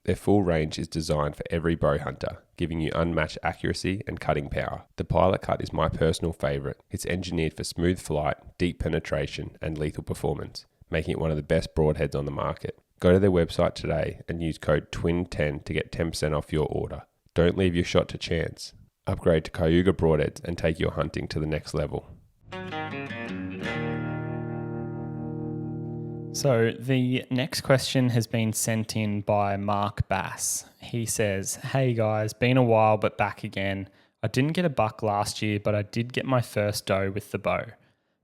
Their full range is designed for every bow hunter, giving you unmatched accuracy and cutting power. The Pilot Cut is my personal favourite. It's engineered for smooth flight, deep penetration, and lethal performance, making it one of the best broadheads on the market. Go to their website today and use code TWIN10 to get 10% off your order. Don't leave your shot to chance. Upgrade to Cayuga broadheads and take your hunting to the next level. So the next question has been sent in by Mark Bass. He says, "Hey guys, been a while but back again. I didn't get a buck last year, but I did get my first doe with the bow.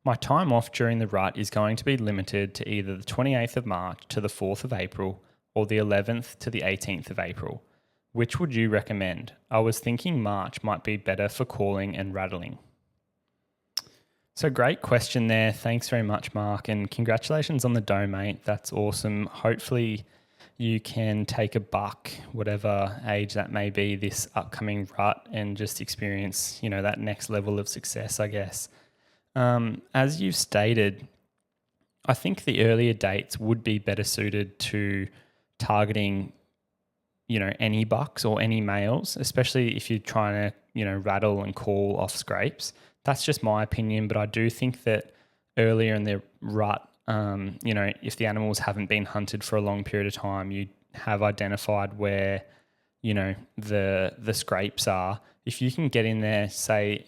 My time off during the rut is going to be limited to either the 28th of March to the 4th of April or the 11th to the 18th of April. Which would you recommend? I was thinking March might be better for calling and rattling." So great question there. Thanks very much, Mark, and congratulations on the doe, mate. That's awesome. Hopefully you can take a buck, whatever age that may be, this upcoming rut, and just experience, that next level of success, I guess. As you've stated, I think the earlier dates would be better suited to targeting, any bucks or any males, especially if you're trying to, rattle and call off scrapes. That's just my opinion, but I do think that earlier in the rut, if the animals haven't been hunted for a long period of time, you have identified where, the scrapes are. If you can get in there, say,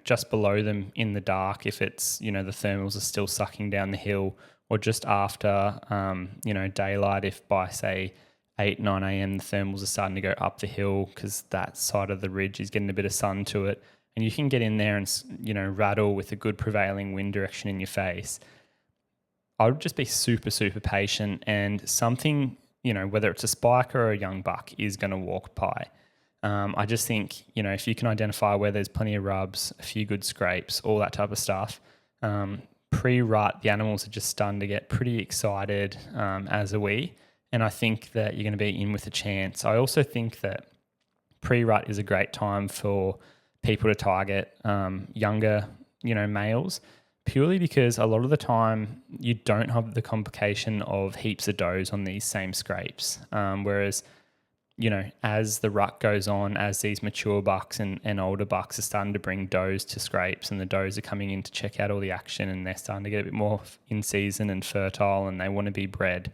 just below them in the dark, if it's, the thermals are still sucking down the hill, or just after, daylight, if by, say, 8, 9 a.m., the thermals are starting to go up the hill because that side of the ridge is getting a bit of sun to it. And you can get in there and, rattle with a good prevailing wind direction in your face. I would just be super, super patient, and something, whether it's a spike or a young buck, is going to walk by. I just think, if you can identify where there's plenty of rubs, a few good scrapes, all that type of stuff, pre-rut, the animals are just starting to get pretty excited, as are we. And I think that you're going to be in with a chance. I also think that pre-rut is a great time for people to target younger, males, purely because a lot of the time you don't have the complication of heaps of does on these same scrapes. Whereas, as the rut goes on, as these mature bucks and older bucks are starting to bring does to scrapes, and the does are coming in to check out all the action, and they're starting to get a bit more in season and fertile, and they want to be bred,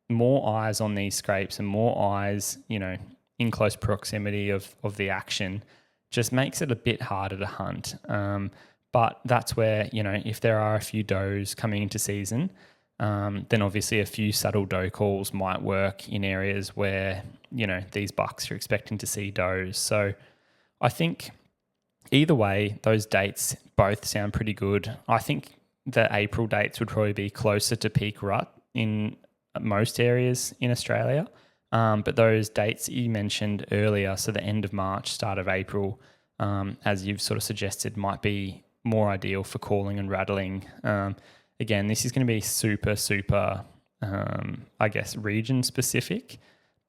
more eyes on these scrapes and more eyes, in close proximity of the action just makes it a bit harder to hunt. But that's where, if there are a few does coming into season, then obviously a few subtle doe calls might work in areas where, these bucks are expecting to see does. So I think either way, those dates both sound pretty good. I think the April dates would probably be closer to peak rut in most areas in Australia. But those dates that you mentioned earlier, so the end of March, start of April, as you've sort of suggested, might be more ideal for calling and rattling. Again, this is going to be super, super, region specific.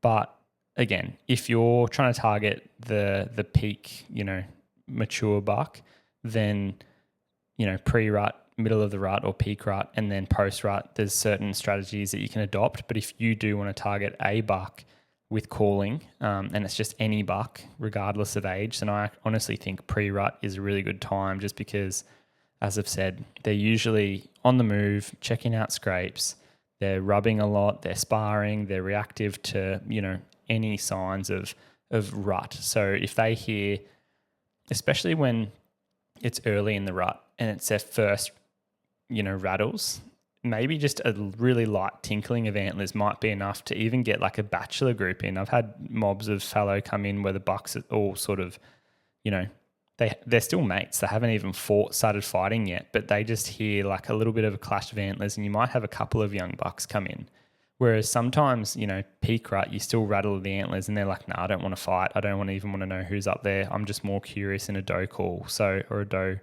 But again, if you're trying to target the peak, mature buck, then, pre-rut, middle of the rut or peak rut, and then post-rut, there's certain strategies that you can adopt. But if you do want to target a buck with calling, and it's just any buck, regardless of age, then I honestly think pre-rut is a really good time, just because, as I've said, they're usually on the move, checking out scrapes, they're rubbing a lot, they're sparring, they're reactive to, any signs of rut. So if they hear, especially when it's early in the rut and it's their first, rattles, maybe just a really light tinkling of antlers might be enough to even get like a bachelor group in. I've had mobs of fallow come in where the bucks are all sort of, they're still mates. They haven't even started fighting yet, but they just hear like a little bit of a clash of antlers, and you might have a couple of young bucks come in. Whereas sometimes, peak rut, you still rattle the antlers and they're like, nah, I don't want to fight. I don't even want to know who's up there. I'm just more curious in a doe call, or a doe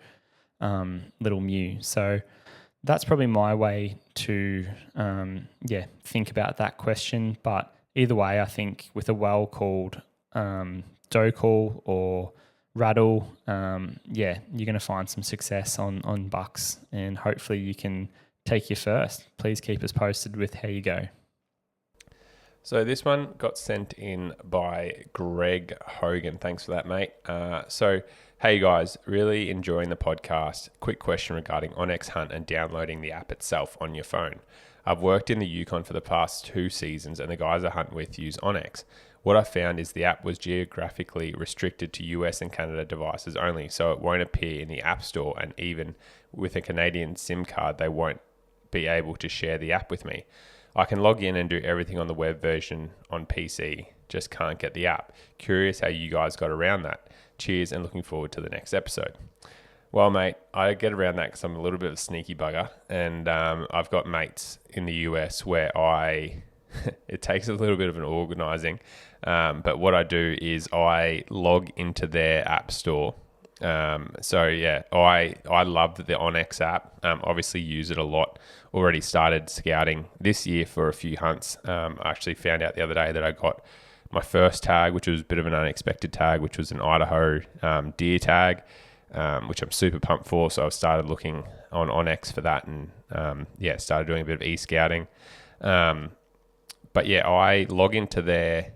little mew. So that's probably my way to, think about that question. But either way, I think with a well-called doe call or rattle, you're going to find some success on bucks, and hopefully you can take your first. Please keep us posted with how you go. So this one got sent in by Greg Hogan. Thanks for that, mate. Hey guys, really enjoying the podcast. Quick question regarding Onyx Hunt and downloading the app itself on your phone. I've worked in the Yukon for the past 2 seasons, and the guys I hunt with use Onyx. What I found is the app was geographically restricted to US and Canada devices only, so it won't appear in the App Store, and even with a Canadian SIM card, they won't be able to share the app with me. I can log in and do everything on the web version on PC, just can't get the app. Curious how you guys got around that. Cheers, and looking forward to the next episode. Well, mate, I get around that because I'm a little bit of a sneaky bugger, and I've got mates in the US where it takes a little bit of an organising, but what I do is I log into their app store. I love the Onyx app. Obviously use it a lot. Already started scouting this year for a few hunts. I actually found out the other day that I got my first tag, which was a bit of an unexpected tag, which was an Idaho deer tag, which I'm super pumped for. So I've started looking on Onyx for that, and started doing a bit of e-scouting. I log into their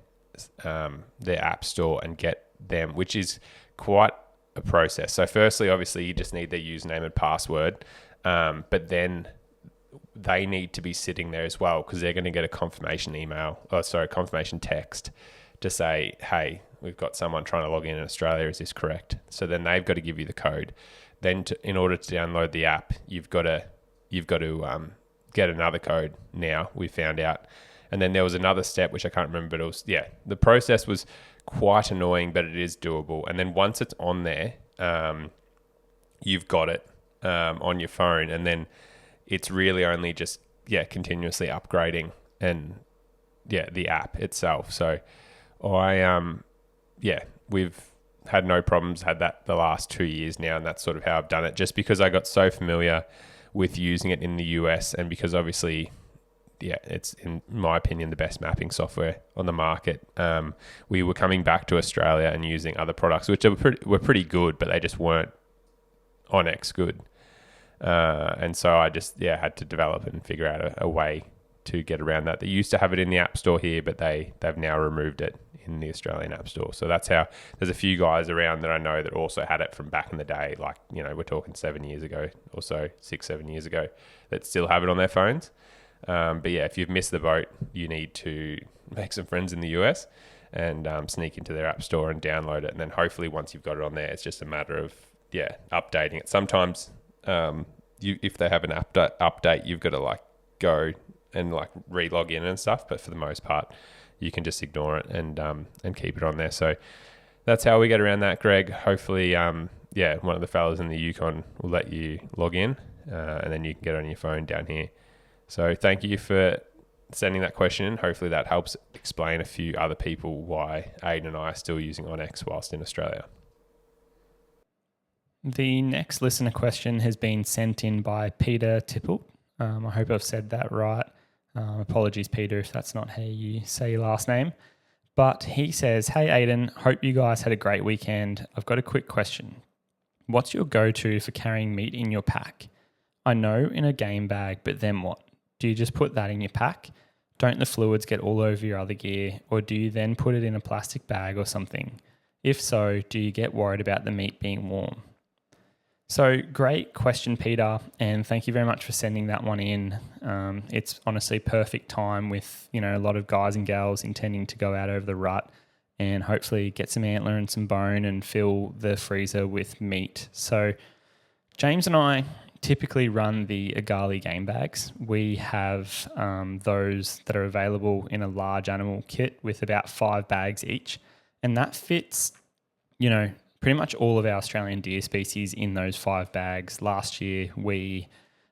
app store and get them, which is quite a process. So firstly, obviously, you just need their username and password, but then they need to be sitting there as well, because they're going to get a confirmation text to say, hey, we've got someone trying to log in Australia. Is this correct? So then they've got to give you the code. Then in order to download the app, you've got to get another code now, we found out. And then there was another step, which I can't remember, but it was, the process was quite annoying, but it is doable. And then once it's on there, you've got it on your phone, and then it's really only just, continuously upgrading and, the app itself. So we've had no problems, had that the last 2 years now, and that's sort of how I've done it, just because I got so familiar with using it in the US, and because obviously, it's, in my opinion, the best mapping software on the market. We were coming back to Australia and using other products, which were pretty good, but they just weren't Onyx good. And so I just, had to develop and figure out a way to get around that. They used to have it in the App Store here, but they've now removed it in the Australian App Store. So that's how there's a few guys around that I know that also had it from back in the day, like, we're talking 7 years ago or so, 6-7 years ago, that still have it on their phones. But if you've missed the boat, you need to make some friends in the US and sneak into their App Store and download it. And then hopefully once you've got it on there, it's just a matter of, updating it. Sometimes if they have an update, you've got to go and re-log in and stuff. But for the most part, you can just ignore it and keep it on there. So that's how we get around that, Greg. Hopefully, one of the fellas in the Yukon will let you log in, and then you can get it on your phone down here. So thank you for sending that question in. Hopefully that helps explain a few other people why Ayden and I are still using Onyx whilst in Australia. The next listener question has been sent in by Peter Tipple. I hope I've said that right. Apologies, Peter, if that's not how you say your last name. But he says, "Hey, Ayden, hope you guys had a great weekend. I've got a quick question. What's your go-to for carrying meat in your pack? I know in a game bag, but then what? Do you just put that in your pack? Don't the fluids get all over your other gear, or do you then put it in a plastic bag or something? If so, do you get worried about the meat being warm?" So great question, Peter, and thank you very much for sending that one in. It's honestly perfect time with, a lot of guys and gals intending to go out over the rut and hopefully get some antler and some bone and fill the freezer with meat. So James and I typically run the Agali game bags. We have those that are available in a large animal kit with about 5 bags each, and that fits, pretty much all of our Australian deer species in those 5 bags. Last year, we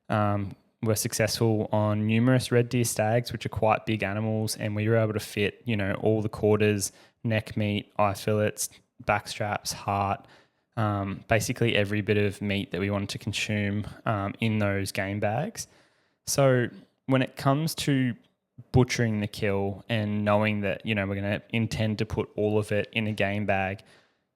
were successful on numerous red deer stags, which are quite big animals, and we were able to fit, all the quarters, neck meat, eye fillets, back straps, heart, basically every bit of meat that we wanted to consume in those game bags. So when it comes to butchering the kill and knowing that, we're going to intend to put all of it in a game bag,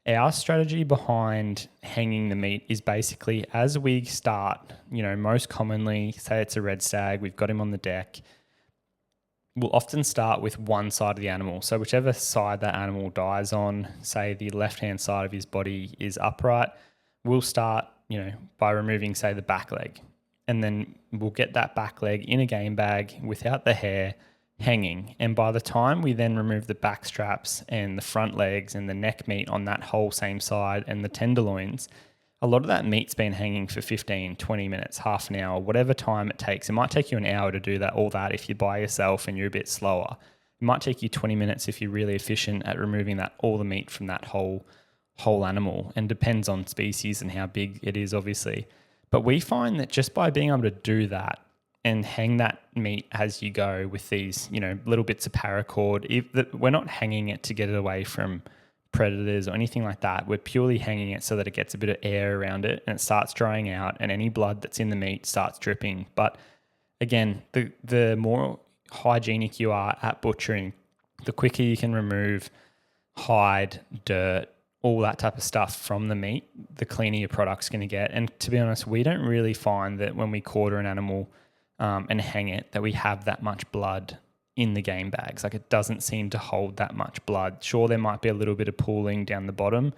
our strategy behind hanging the meat is basically as we start, most commonly, say it's a red stag, we've got him on the deck, we'll often start with one side of the animal. So whichever side that animal dies on, say the left-hand side of his body is upright, we'll start, by removing, say, the back leg. And then we'll get that back leg in a game bag without the hair, hanging, and by the time we then remove the back straps and the front legs and the neck meat on that whole same side and the tenderloins, a lot of that meat's been hanging for 15, 20 minutes, half an hour, whatever time it takes. It might take you an hour to do all that if you're by yourself and you're a bit slower. It might take you 20 minutes if you're really efficient at removing all the meat from that whole animal, and depends on species and how big it is, obviously. But we find that just by being able to do that and hang that meat as you go with these, little bits of paracord. We're not hanging it to get it away from predators or anything like that. We're purely hanging it so that it gets a bit of air around it and it starts drying out, and any blood that's in the meat starts dripping. But again, the more hygienic you are at butchering, the quicker you can remove hide, dirt, all that type of stuff from the meat, the cleaner your product's going to get. And to be honest, we don't really find that when we quarter an animal and hang it, that we have that much blood in the game bags. It doesn't seem to hold that much blood. Sure, there might be a little bit of pooling down the bottom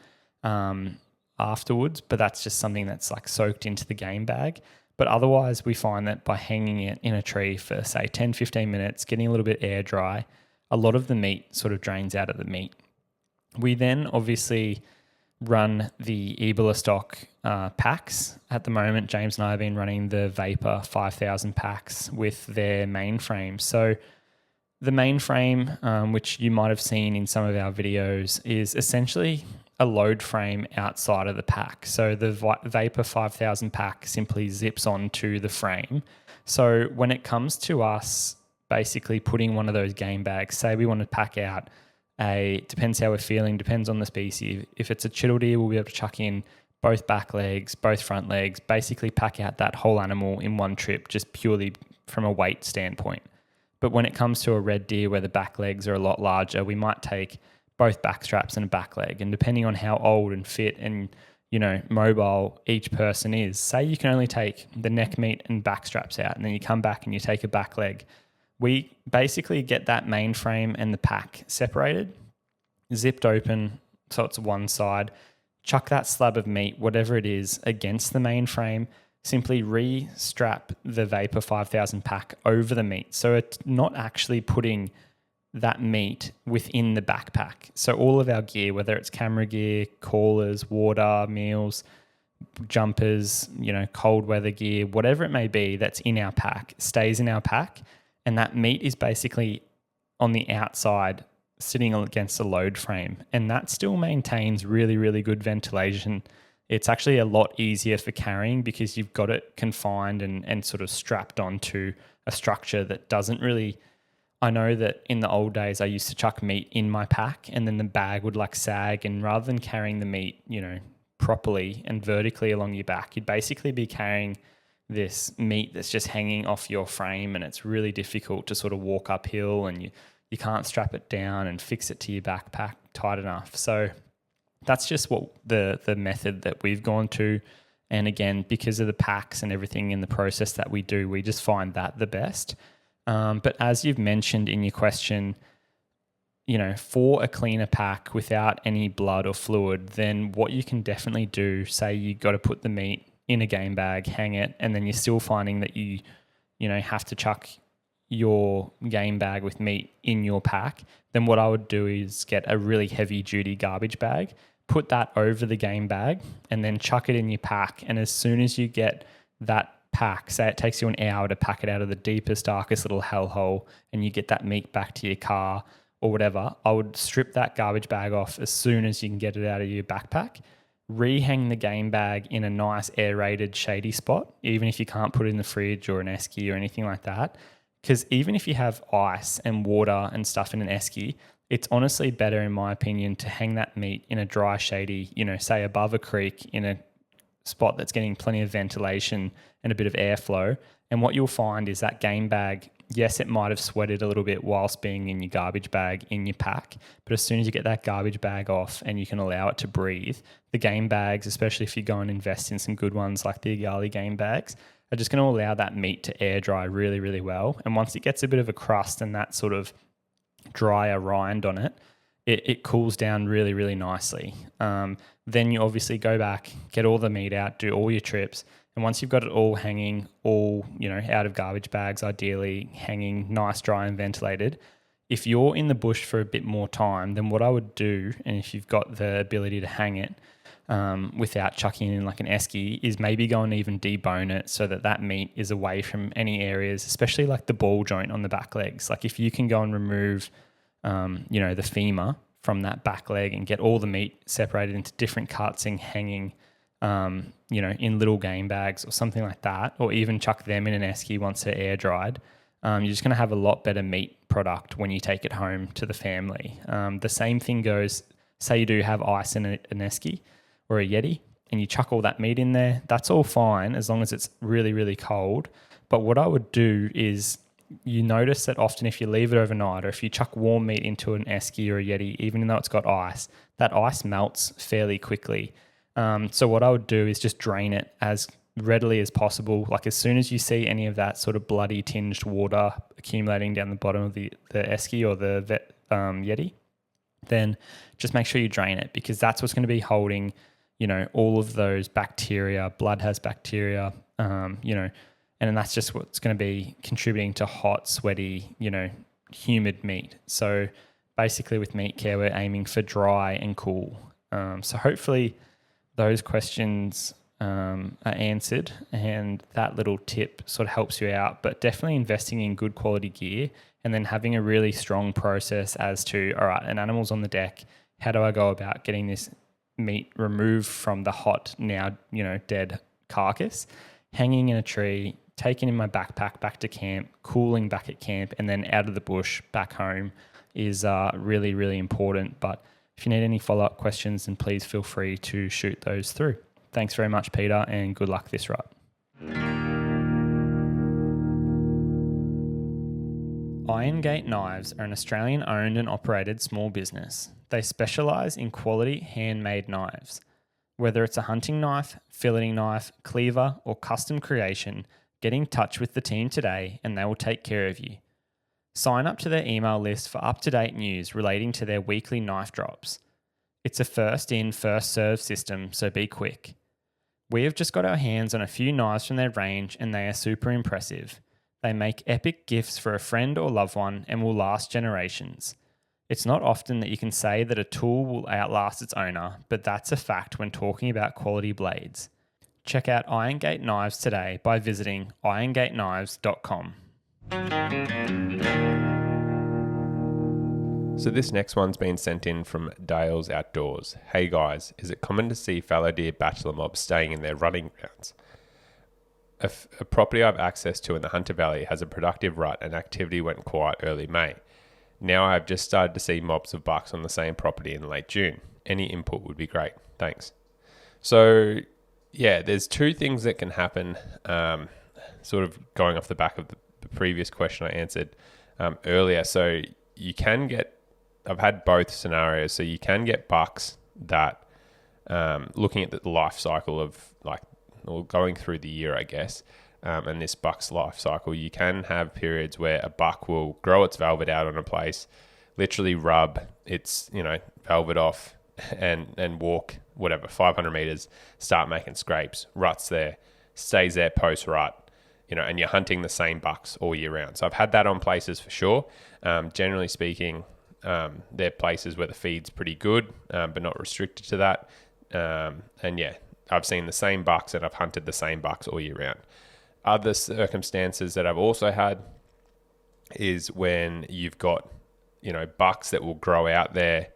afterwards, but that's just something that's soaked into the game bag. But otherwise, we find that by hanging it in a tree for, say, 10, 15 minutes, getting a little bit air dry, a lot of the meat sort of drains out of the meat. We then obviously run the Ebola stock packs. At the moment, James and I have been running the Vapor 5,000 packs with their mainframe. So The main frame, which you might have seen in some of our videos, is essentially a load frame outside of the pack. So the Vapor 5000 pack simply zips onto the frame. So when it comes to us basically putting one of those game bags, say we want to pack out depends how we're feeling, depends on the species. If it's a chiddle deer, we'll be able to chuck in both back legs, both front legs, basically pack out that whole animal in one trip, just purely from a weight standpoint. But when it comes to a red deer where the back legs are a lot larger, we might take both back straps and a back leg. And depending on how old and fit and, mobile each person is, say you can only take the neck meat and back straps out, and then you come back and you take a back leg. We basically get that main frame and the pack separated, zipped open so it's one side, chuck that slab of meat, whatever it is, against the main frame, simply re-strap the Vapor 5000 pack over the meat. So it's not actually putting that meat within the backpack. So all of our gear, whether it's camera gear, callers, water, meals, jumpers, cold weather gear, whatever it may be that's in our pack, stays in our pack. And that meat is basically on the outside sitting against a load frame. And that still maintains really, really good ventilation. It's actually a lot easier for carrying because you've got it confined and sort of strapped onto a structure that doesn't really... I know that in the old days, I used to chuck meat in my pack and then the bag would sag, and rather than carrying the meat, properly and vertically along your back, you'd basically be carrying this meat that's just hanging off your frame, and it's really difficult to sort of walk uphill, and you can't strap it down and fix it to your backpack tight enough. So that's just what the method that we've gone to. And again, because of the packs and everything in the process that we do, we just find that the best. But as you've mentioned in your question, for a cleaner pack without any blood or fluid, then what you can definitely do, say you got to put the meat in a game bag, hang it, and then you're still finding that you have to chuck your game bag with meat in your pack, then what I would do is get a really heavy duty garbage bag, put that over the game bag, and then chuck it in your pack. And as soon as you get that pack, say it takes you an hour to pack it out of the deepest, darkest little hellhole, and you get that meat back to your car or whatever, I would strip that garbage bag off as soon as you can get it out of your backpack, rehang the game bag in a nice aerated shady spot, even if you can't put it in the fridge or an esky or anything like that. Because even if you have ice and water and stuff in an esky, it's honestly better, in my opinion, to hang that meat in a dry, shady, say above a creek in a spot that's getting plenty of ventilation and a bit of airflow. And what you'll find is that game bag, yes, it might have sweated a little bit whilst being in your garbage bag in your pack, but as soon as you get that garbage bag off and you can allow it to breathe, the game bags, especially if you go and invest in some good ones like the Agali game bags, are just going to allow that meat to air dry really, really well. And once it gets a bit of a crust and that sort of drier rind on it, it cools down really, really nicely. Then you obviously go back, get all the meat out, do all your trips. And once you've got it all hanging, all, out of garbage bags, ideally hanging nice, dry and ventilated, if you're in the bush for a bit more time, then what I would do, and if you've got the ability to hang it without chucking it in like an esky, is maybe go and even debone it so that that meat is away from any areas, especially like the ball joint on the back legs. Like if you can go and remove, the femur from that back leg and get all the meat separated into different cuts and hanging, in little game bags or something like that, or even chuck them in an esky once they're air dried, you're just going to have a lot better meat product when you take it home to the family. The same thing goes, say you do have ice in an esky or a Yeti and you chuck all that meat in there, that's all fine as long as it's really, really cold. But what I would do is, you notice that often if you leave it overnight or if you chuck warm meat into an esky or a Yeti, even though it's got ice, that ice melts fairly quickly. So what I would do is just drain it as readily as possible. Like as soon as you see any of that sort of bloody tinged water accumulating down the bottom of the esky or the Yeti, then just make sure you drain it, because that's what's going to be holding, all of those bacteria. Blood has bacteria, and that's just what's going to be contributing to hot, sweaty, humid meat. So basically with meat care, we're aiming for dry and cool. So hopefully those questions are answered and that little tip sort of helps you out. But definitely investing in good quality gear and then having a really strong process as to, all right, an animal's on the deck. How do I go about getting this meat removed from the hot, now, dead carcass, hanging in a tree, taken in my backpack back to camp, cooling back at camp, and then out of the bush back home is really, really important. But if you need any follow-up questions, then please feel free to shoot those through. Thanks very much, Peter, and good luck this rut. Irongate Knives are an Australian-owned and operated small business. They specialise in quality handmade knives. Whether it's a hunting knife, filleting knife, cleaver, or custom creation, get in touch with the team today and they will take care of you. Sign up to their email list for up-to-date news relating to their weekly knife drops. It's a first-in, first-served system, so be quick. We have just got our hands on a few knives from their range and they are super impressive. They make epic gifts for a friend or loved one and will last generations. It's not often that you can say that a tool will outlast its owner, but that's a fact when talking about quality blades. Check out Irongate Knives today by visiting irongateknives.com. So this next one's been sent in from Dales Outdoors. Hey guys, is it common to see fallow deer bachelor mobs staying in their rutting grounds? A property I have access to in the Hunter Valley has a productive rut and activity went quiet early May. Now I have just started to see mobs of bucks on the same property in late June. Any input would be great. Thanks. So yeah, there's two things that can happen, sort of going off the back of the previous question I answered earlier. So you can get, I've had both scenarios. So you can get bucks that, looking at the life cycle of or going through the year, I guess, and this buck's life cycle, you can have periods where a buck will grow its velvet out on a place, literally rub its, velvet off and walk, 500 meters, start making scrapes, ruts there, stays there post-rut, and you're hunting the same bucks all year round. So I've had that on places for sure. Generally speaking, they're places where the feed's pretty good, but not restricted to that. And yeah, I've seen the same bucks and I've hunted the same bucks all year round. Other circumstances that I've also had is when you've got, bucks that will grow out there.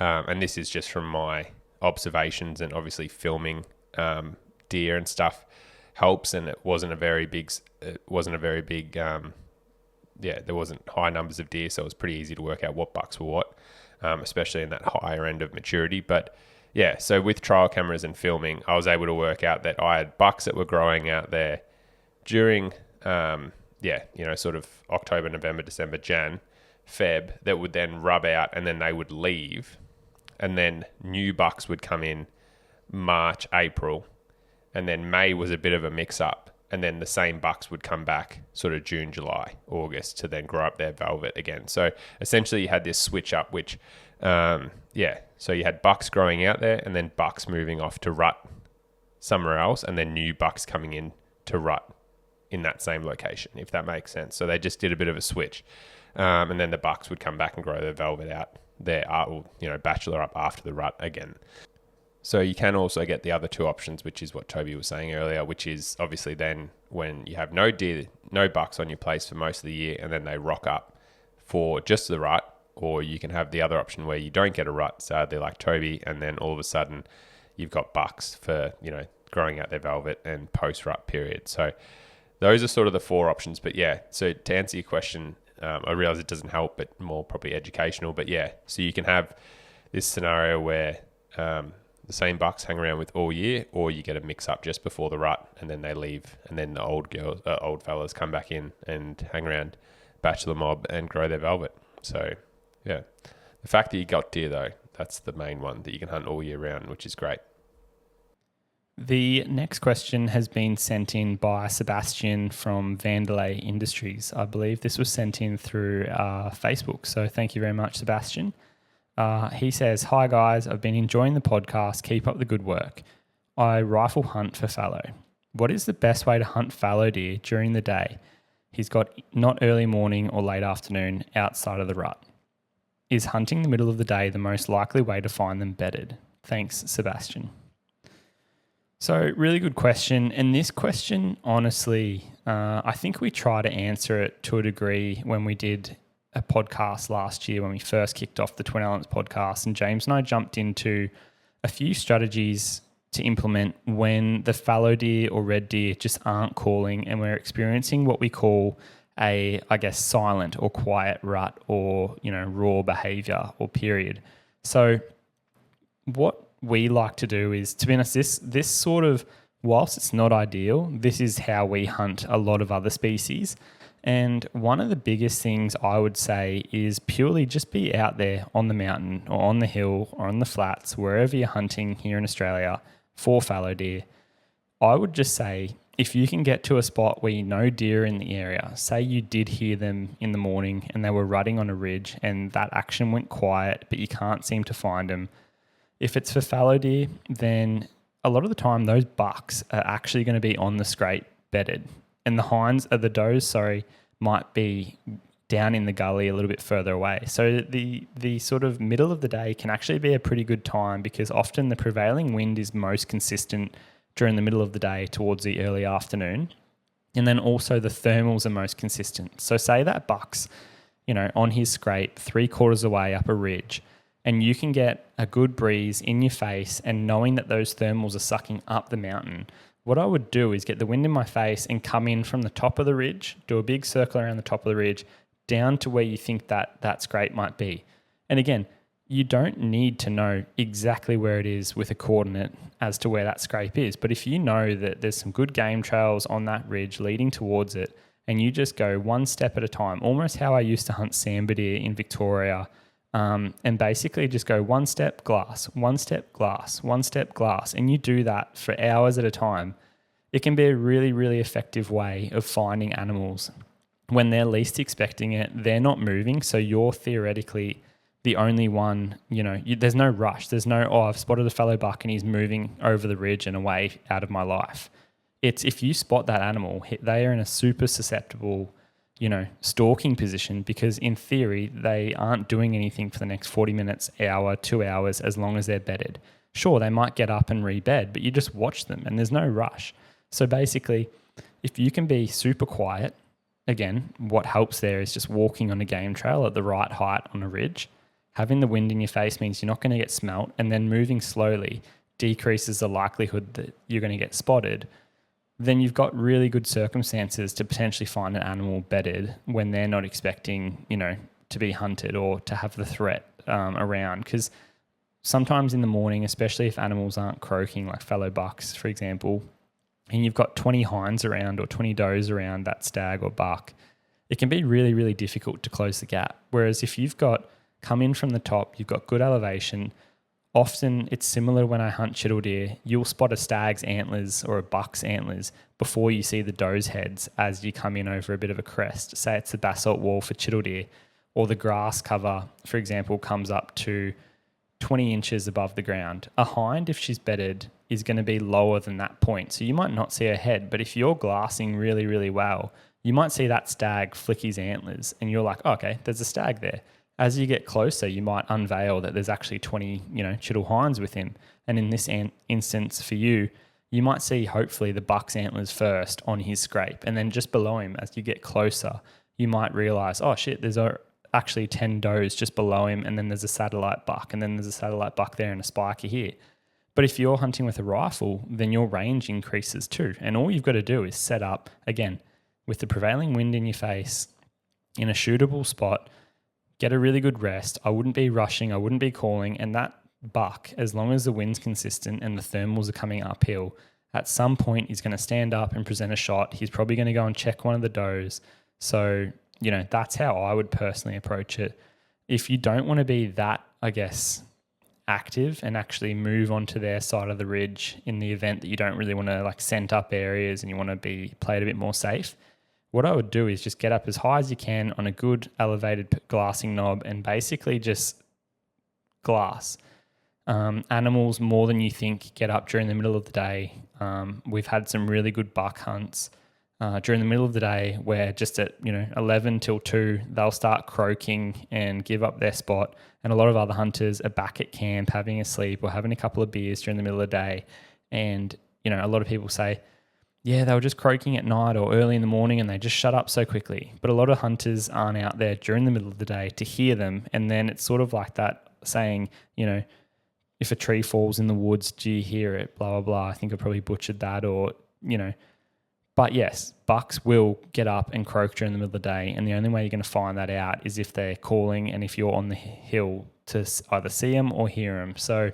And this is just from my observations and obviously filming deer and stuff helps. And it wasn't a very big, there wasn't high numbers of deer. So it was pretty easy to work out what bucks were what, especially in that higher end of maturity. But yeah, so with trial cameras and filming, I was able to work out that I had bucks that were growing out there during, sort of October, November, December, Jan, Feb, that would then rub out and then they would leave. And then new bucks would come in March, April. And then May was a bit of a mix-up. And then the same bucks would come back sort of June, July, August to then grow up their velvet again. So essentially you had this switch up, which... so you had bucks growing out there and then bucks moving off to rut somewhere else and then new bucks coming in to rut in that same location, if that makes sense. So they just did a bit of a switch. And then the bucks would come back and grow their velvet out there, bachelor up after the rut again. So you can also get the other two options, which is what Toby was saying earlier, which is obviously then when you have no deer, no bucks on your place for most of the year and then they rock up for just the rut. Or you can have the other option where you don't get a rut, sadly, like Toby, and then all of a sudden you've got bucks for, growing out their velvet and post-rut period. So those are sort of the four options. But yeah, so to answer your question, I realize it doesn't help, but more probably educational. But yeah, so you can have this scenario where the same bucks hang around with all year, or you get a mix-up just before the rut and then they leave, and then the old fellas come back in and hang around bachelor mob and grow their velvet. So... yeah. The fact that you got deer, though, that's the main one, that you can hunt all year round, which is great. The next question has been sent in by Sebastian from Vandelay Industries. I believe this was sent in through Facebook. So thank you very much, Sebastian. He says, "Hi guys, I've been enjoying the podcast. Keep up the good work. I rifle hunt for fallow. What is the best way to hunt fallow deer during the day? He's got not early morning or late afternoon outside of the rut. Is hunting the middle of the day the most likely way to find them bedded? Thanks, Sebastian." So really good question. And this question, honestly, I think we try to answer it to a degree when we did a podcast last year when we first kicked off the Twin Elements podcast, and James and I jumped into a few strategies to implement when the fallow deer or red deer just aren't calling and we're experiencing what we call a, I guess, silent or quiet rut or, raw behavior or period. So what we like to do is, to be honest, this sort of, whilst it's not ideal, this is how we hunt a lot of other species. And one of the biggest things I would say is purely just be out there on the mountain or on the hill or on the flats, wherever you're hunting here in Australia for fallow deer. I would just say, if you can get to a spot where you know deer are in the area, say you did hear them in the morning and they were rutting on a ridge and that action went quiet, but you can't seem to find them. If it's for fallow deer, then a lot of the time those bucks are actually going to be on the scrape bedded. And the does, might be down in the gully a little bit further away. So the sort of middle of the day can actually be a pretty good time, because often the prevailing wind is most consistent during the middle of the day towards the early afternoon. And then also the thermals are most consistent. So say that buck's, on his scrape 3/4 away up a ridge, and you can get a good breeze in your face, and knowing that those thermals are sucking up the mountain, what I would do is get the wind in my face and come in from the top of the ridge, do a big circle around the top of the ridge, down to where you think that scrape might be. And again, you don't need to know exactly where it is with a coordinate as to where that scrape is. But if you know that there's some good game trails on that ridge leading towards it, and you just go one step at a time, almost how I used to hunt sambar deer in Victoria, and basically just go one step glass, one step glass, one step glass, and you do that for hours at a time, it can be a really, really effective way of finding animals. When they're least expecting it, they're not moving, so you're theoretically the only one, there's no rush. There's no, I've spotted a fallow buck and he's moving over the ridge and away out of my life. It's if you spot that animal, they are in a super susceptible stalking position, because in theory, they aren't doing anything for the next 40 minutes, hour, 2 hours, as long as they're bedded. Sure, they might get up and rebed, but you just watch them and there's no rush. So basically, if you can be super quiet, again, what helps there is just walking on a game trail at the right height on a ridge. Having the wind in your face means you're not going to get smelt, and then moving slowly decreases the likelihood that you're going to get spotted. Then you've got really good circumstances to potentially find an animal bedded when they're not expecting, to be hunted or to have the threat around. Because sometimes in the morning, especially if animals aren't croaking, like fallow bucks, for example, and you've got 20 hinds around or 20 does around that stag or buck, it can be really, really difficult to close the gap. Whereas if you've got come in from the top, you've got good elevation. Often it's similar when I hunt chittle deer. You'll spot a stag's antlers or a buck's antlers before you see the doe's heads as you come in over a bit of a crest. Say it's the basalt wall for chittle deer, or the grass cover, for example, comes up to 20 inches above the ground. A hind, if she's bedded, is going to be lower than that point. So you might not see her head, but if you're glassing really, really well, you might see that stag flick his antlers and you're like, oh, okay, there's a stag there. As you get closer, you might unveil that there's actually 20, chittle hinds with him. And in this instance for you, you might see hopefully the buck's antlers first on his scrape. And then just below him, as you get closer, you might realize, oh shit, there's actually 10 does just below him. And then there's a satellite buck. And then there's a satellite buck there and a spiker here. But if you're hunting with a rifle, then your range increases too. And all you've got to do is set up, again, with the prevailing wind in your face, in a shootable spot, get a really good rest. I wouldn't be rushing. I wouldn't be calling. And that buck, as long as the wind's consistent and the thermals are coming uphill, at some point he's going to stand up and present a shot. He's probably going to go and check one of the does. So, that's how I would personally approach it. If you don't want to be that, I guess, active and actually move onto their side of the ridge in the event that you don't really want to scent up areas and you want to be played a bit more safe, what I would do is just get up as high as you can on a good elevated glassing knob and basically just glass. Animals, more than you think, get up during the middle of the day. We've had some really good buck hunts during the middle of the day where just at 11 till 2, they'll start croaking and give up their spot. And a lot of other hunters are back at camp having a sleep or having a couple of beers during the middle of the day. And, a lot of people say, yeah, they were just croaking at night or early in the morning and they just shut up so quickly. But a lot of hunters aren't out there during the middle of the day to hear them. And then it's sort of like that saying, if a tree falls in the woods, do you hear it? Blah, blah, blah. I think I probably butchered that But yes, bucks will get up and croak during the middle of the day. And the only way you're going to find that out is if they're calling and if you're on the hill to either see them or hear them. So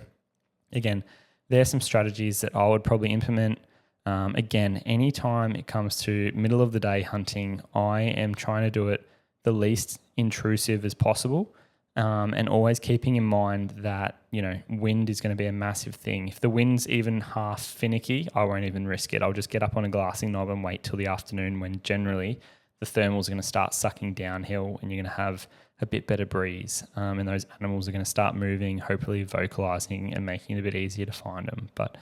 again, there's some strategies that I would probably implement. Again, anytime it comes to middle of the day hunting, I am trying to do it the least intrusive as possible, and always keeping in mind that, wind is going to be a massive thing. If the wind's even half finicky, I won't even risk it. I'll just get up on a glassing knob and wait till the afternoon when generally the thermals are going to start sucking downhill and you're going to have a bit better breeze, and those animals are going to start moving, hopefully vocalizing and making it a bit easier to find them. But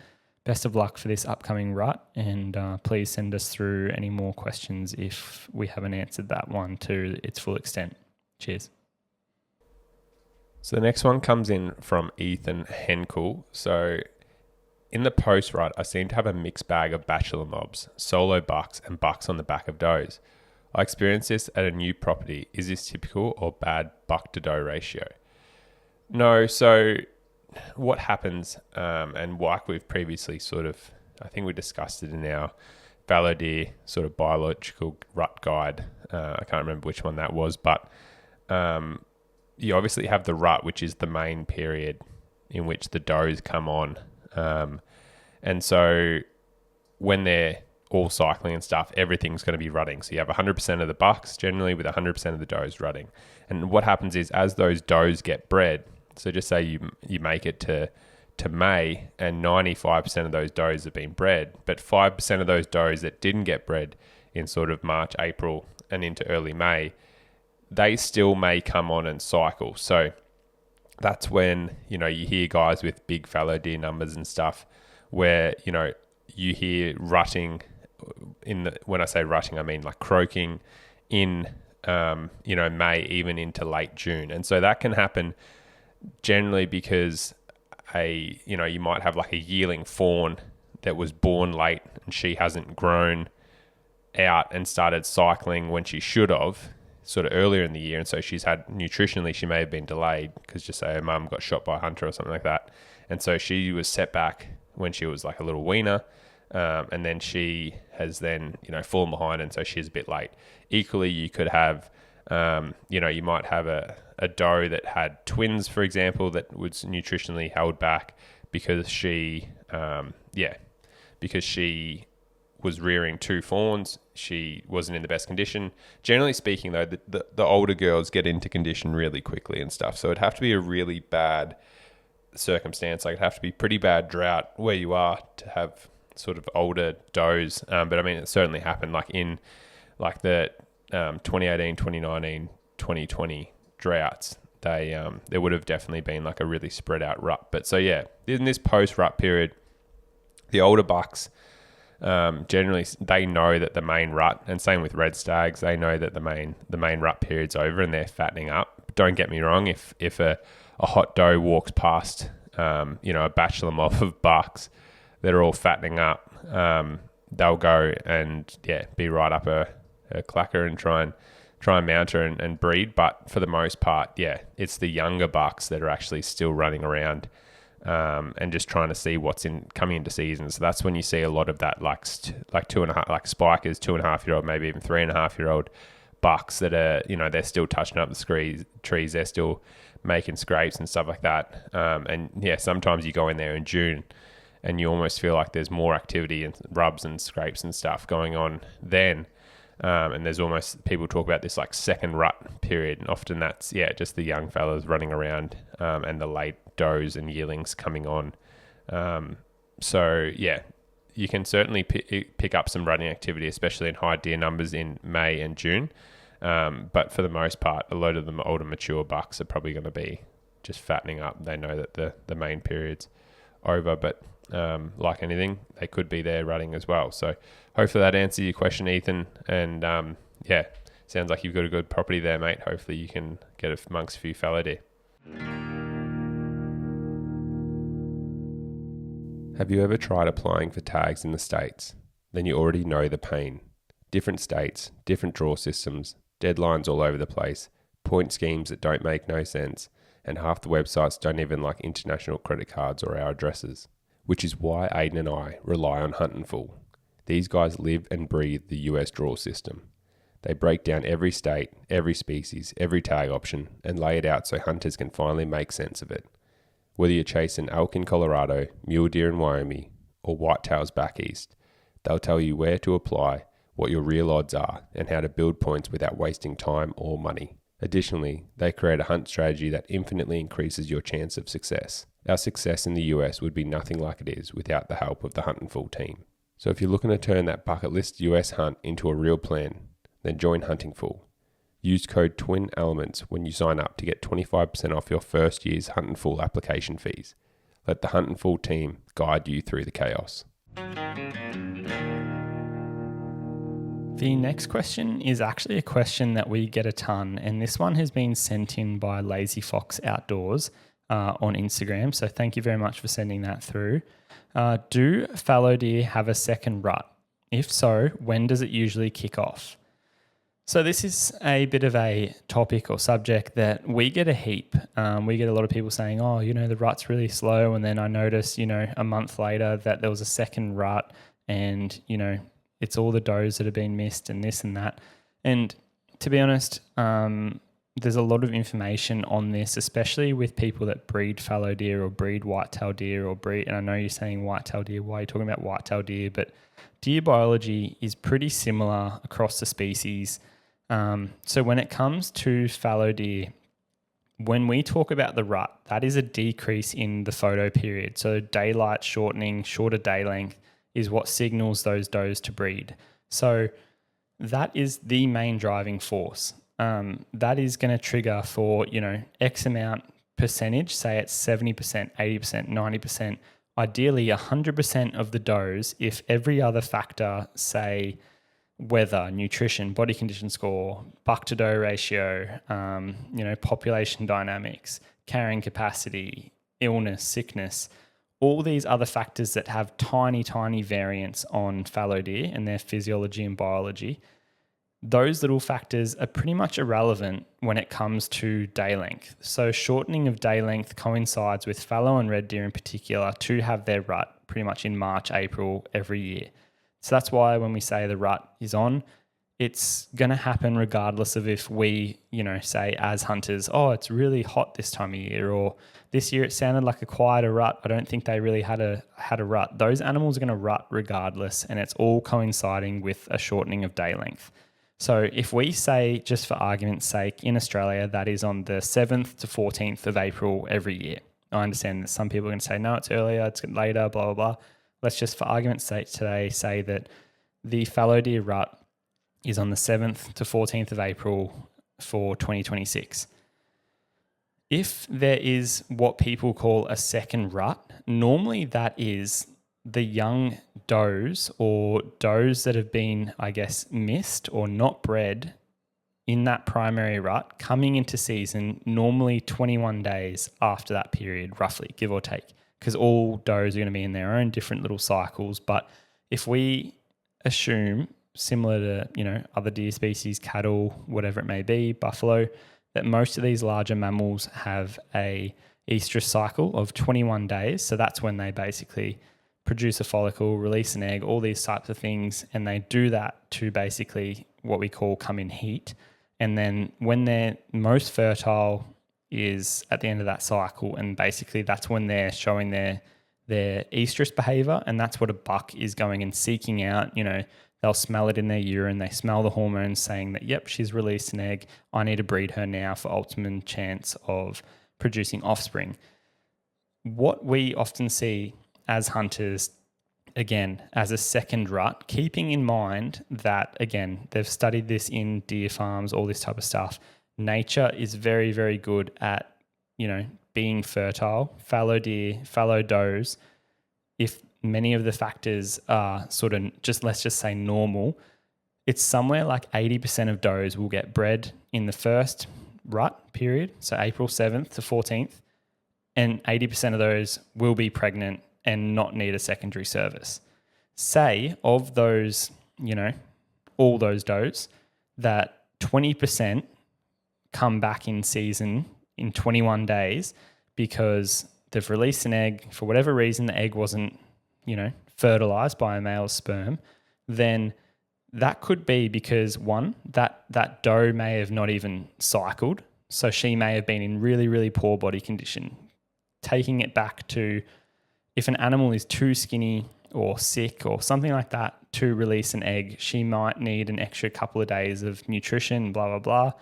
best of luck for this upcoming rut, and please send us through any more questions if we haven't answered that one to its full extent. Cheers. So the next one comes in from Ethan Henkel. So in the post-rut, I seem to have a mixed bag of bachelor mobs, solo bucks, and bucks on the back of does. I experienced this at a new property. Is this typical or bad buck to doe ratio? No, so what happens, and like we've previously I think we discussed it in our fallow deer sort of biological rut guide. I can't remember which one that was, but you obviously have the rut, which is the main period in which the does come on. And so when they're all cycling and stuff, everything's going to be rutting. So you have 100% of the bucks generally with 100% of the does rutting. And what happens is as those does get bred, so just say you make it to May and 95% of those does have been bred, but 5% of those does that didn't get bred in sort of March, April and into early May, they still may come on and cycle. So that's when, you hear guys with big fallow deer numbers and stuff where, you hear rutting when I say rutting, I mean like croaking in, May, even into late June. And so that can happen generally because you might have like a yearling fawn that was born late and she hasn't grown out and started cycling when she should have sort of earlier in the year. And so she's had nutritionally, she may have been delayed because just say her mum got shot by a hunter or something like that. And so she was set back when she was like a little weaner. And then she has then, fallen behind. And so she's a bit late. Equally, you could have, you might have a doe that had twins, for example, that was nutritionally held back because she was rearing two fawns. She wasn't in the best condition. Generally speaking, though, the older girls get into condition really quickly and stuff. So it'd have to be a really bad circumstance. Like it'd have to be pretty bad drought where you are to have sort of older does. But I mean, it certainly happened like in like the 2018, 2019, 2020 droughts. There would have definitely been like a really spread out rut. But so yeah, in this post rut period, the older bucks, generally they know that the main rut, and same with red stags, they know that the main rut period's over and they're fattening up. Don't get me wrong, if a hot doe walks past a bachelor mob of bucks that are all fattening up, they'll go and be right up a clacker and try and mount her and breed. But for the most part, it's the younger bucks that are actually still running around and just trying to see what's coming into season. So that's when you see a lot of that like 2.5, like spikers, 2.5-year-old, maybe even 3.5-year-old bucks that are, they're still touching up the trees. They're still making scrapes and stuff like that. Sometimes you go in there in June and you almost feel like there's more activity and rubs and scrapes and stuff going on then. And there's almost, people talk about this like second rut period. And often that's, just the young fellas running around and the late does and yearlings coming on. You can certainly pick up some rutting activity, especially in high deer numbers in May and June. But for the most part, a lot of the older mature bucks are probably going to be just fattening up. They know that the main period's over, but like anything, they could be there rutting as well. So hopefully that answers your question, Ethan. And sounds like you've got a good property there, mate. Hopefully you can get amongst a few fallow deer. Have you ever tried applying for tags in the States? then you already know the pain. Different states, different draw systems, deadlines all over the place, point schemes that don't make no sense, and half the websites don't even like international credit cards or our addresses. Which is why Ayden and I rely on Huntin' Full. These guys live and breathe the US draw system. They break down every state, every species, every tag option, and lay it out so hunters can finally make sense of it. Whether you're chasing elk in Colorado, mule deer in Wyoming, or whitetails back east, they'll tell you where to apply, what your real odds are, and how to build points without wasting time or money. Additionally, they create a hunt strategy that infinitely increases your chance of success. Our success in the US would be nothing like it is without the help of the Huntin' Full team. So if you're looking to turn that bucket list US hunt into a real plan, then join Huntin' Full. Use code TWINELEMENTS when you sign up to get 25% off your first year's Huntin' Full application fees. Let the Huntin' Full team guide you through the chaos. The next question is actually a question that we get a ton, and this one has been sent in by Lazy Fox Outdoors on Instagram. So thank you very much for sending that through. Do fallow deer have a second rut? If so, when does it usually kick off? So this is a bit of a topic or subject that we get a heap. We get a lot of people saying, oh, the rut's really slow. And then I notice, a month later that there was a second rut and, it's all the does that have been missed and this and that. And to be honest, there's a lot of information on this, especially with people that breed fallow deer or breed whitetail deer or breed, and I know you're saying whitetail deer, why are you talking about whitetail deer? But deer biology is pretty similar across the species. So when it comes to fallow deer, when we talk about the rut, that is a decrease in the photo period. So daylight shortening, shorter day length is what signals those does to breed. So that is the main driving force. That is going to trigger for, X amount percentage, say it's 70%, 80%, 90%, ideally 100% of the does, if every other factor, say weather, nutrition, body condition score, buck to doe ratio, population dynamics, carrying capacity, illness, sickness, all these other factors that have tiny, tiny variance on fallow deer and their physiology and biology, those little factors are pretty much irrelevant when it comes to day length. So shortening of day length coincides with fallow and red deer in particular to have their rut pretty much in March, April every year. So that's why when we say the rut is on, it's going to happen regardless of if we, say as hunters, oh, it's really hot this time of year, or this year it sounded like a quieter rut. I don't think they really had a rut. Those animals are going to rut regardless, and it's all coinciding with a shortening of day length. So if we say, just for argument's sake, in Australia, that is on the 7th to 14th of April every year. I understand that some people are going to say, no, it's earlier, it's later, blah, blah, blah. Let's just, for argument's sake today, say that the fallow deer rut is on the 7th to 14th of April for 2026. If there is what people call a second rut, normally that is the young does or does that have been, missed or not bred in that primary rut coming into season, normally 21 days after that period, roughly, give or take, because all does are going to be in their own different little cycles. But if we assume, similar to, other deer species, cattle, whatever it may be, buffalo, that most of these larger mammals have a estrus cycle of 21 days. So that's when they basically produce a follicle, release an egg, all these types of things. And they do that to basically what we call come in heat. And then when they're most fertile is at the end of that cycle. And basically that's when they're showing their estrus behavior. And that's what a buck is going and seeking out. They'll smell it in their urine. They smell the hormones saying that, yep, she's released an egg. I need to breed her now for optimum chance of producing offspring. What we often see as hunters, again, as a second rut, keeping in mind that, again, they've studied this in deer farms, all this type of stuff. Nature is very, very good at, being fertile. Fallow deer, fallow does, if many of the factors are sort of just, let's just say normal, it's somewhere like 80% of does will get bred in the first rut period, so April 7th to 14th, and 80% of those will be pregnant and not need a secondary service. say of those, all those does, that 20% come back in season in 21 days because they've released an egg. For whatever reason, the egg wasn't, fertilized by a male's sperm, then that could be because, one, that doe may have not even cycled. So she may have been in really, really poor body condition. Taking it back to, if an animal is too skinny or sick or something like that to release an egg, she might need an extra couple of days of nutrition, blah, blah, blah,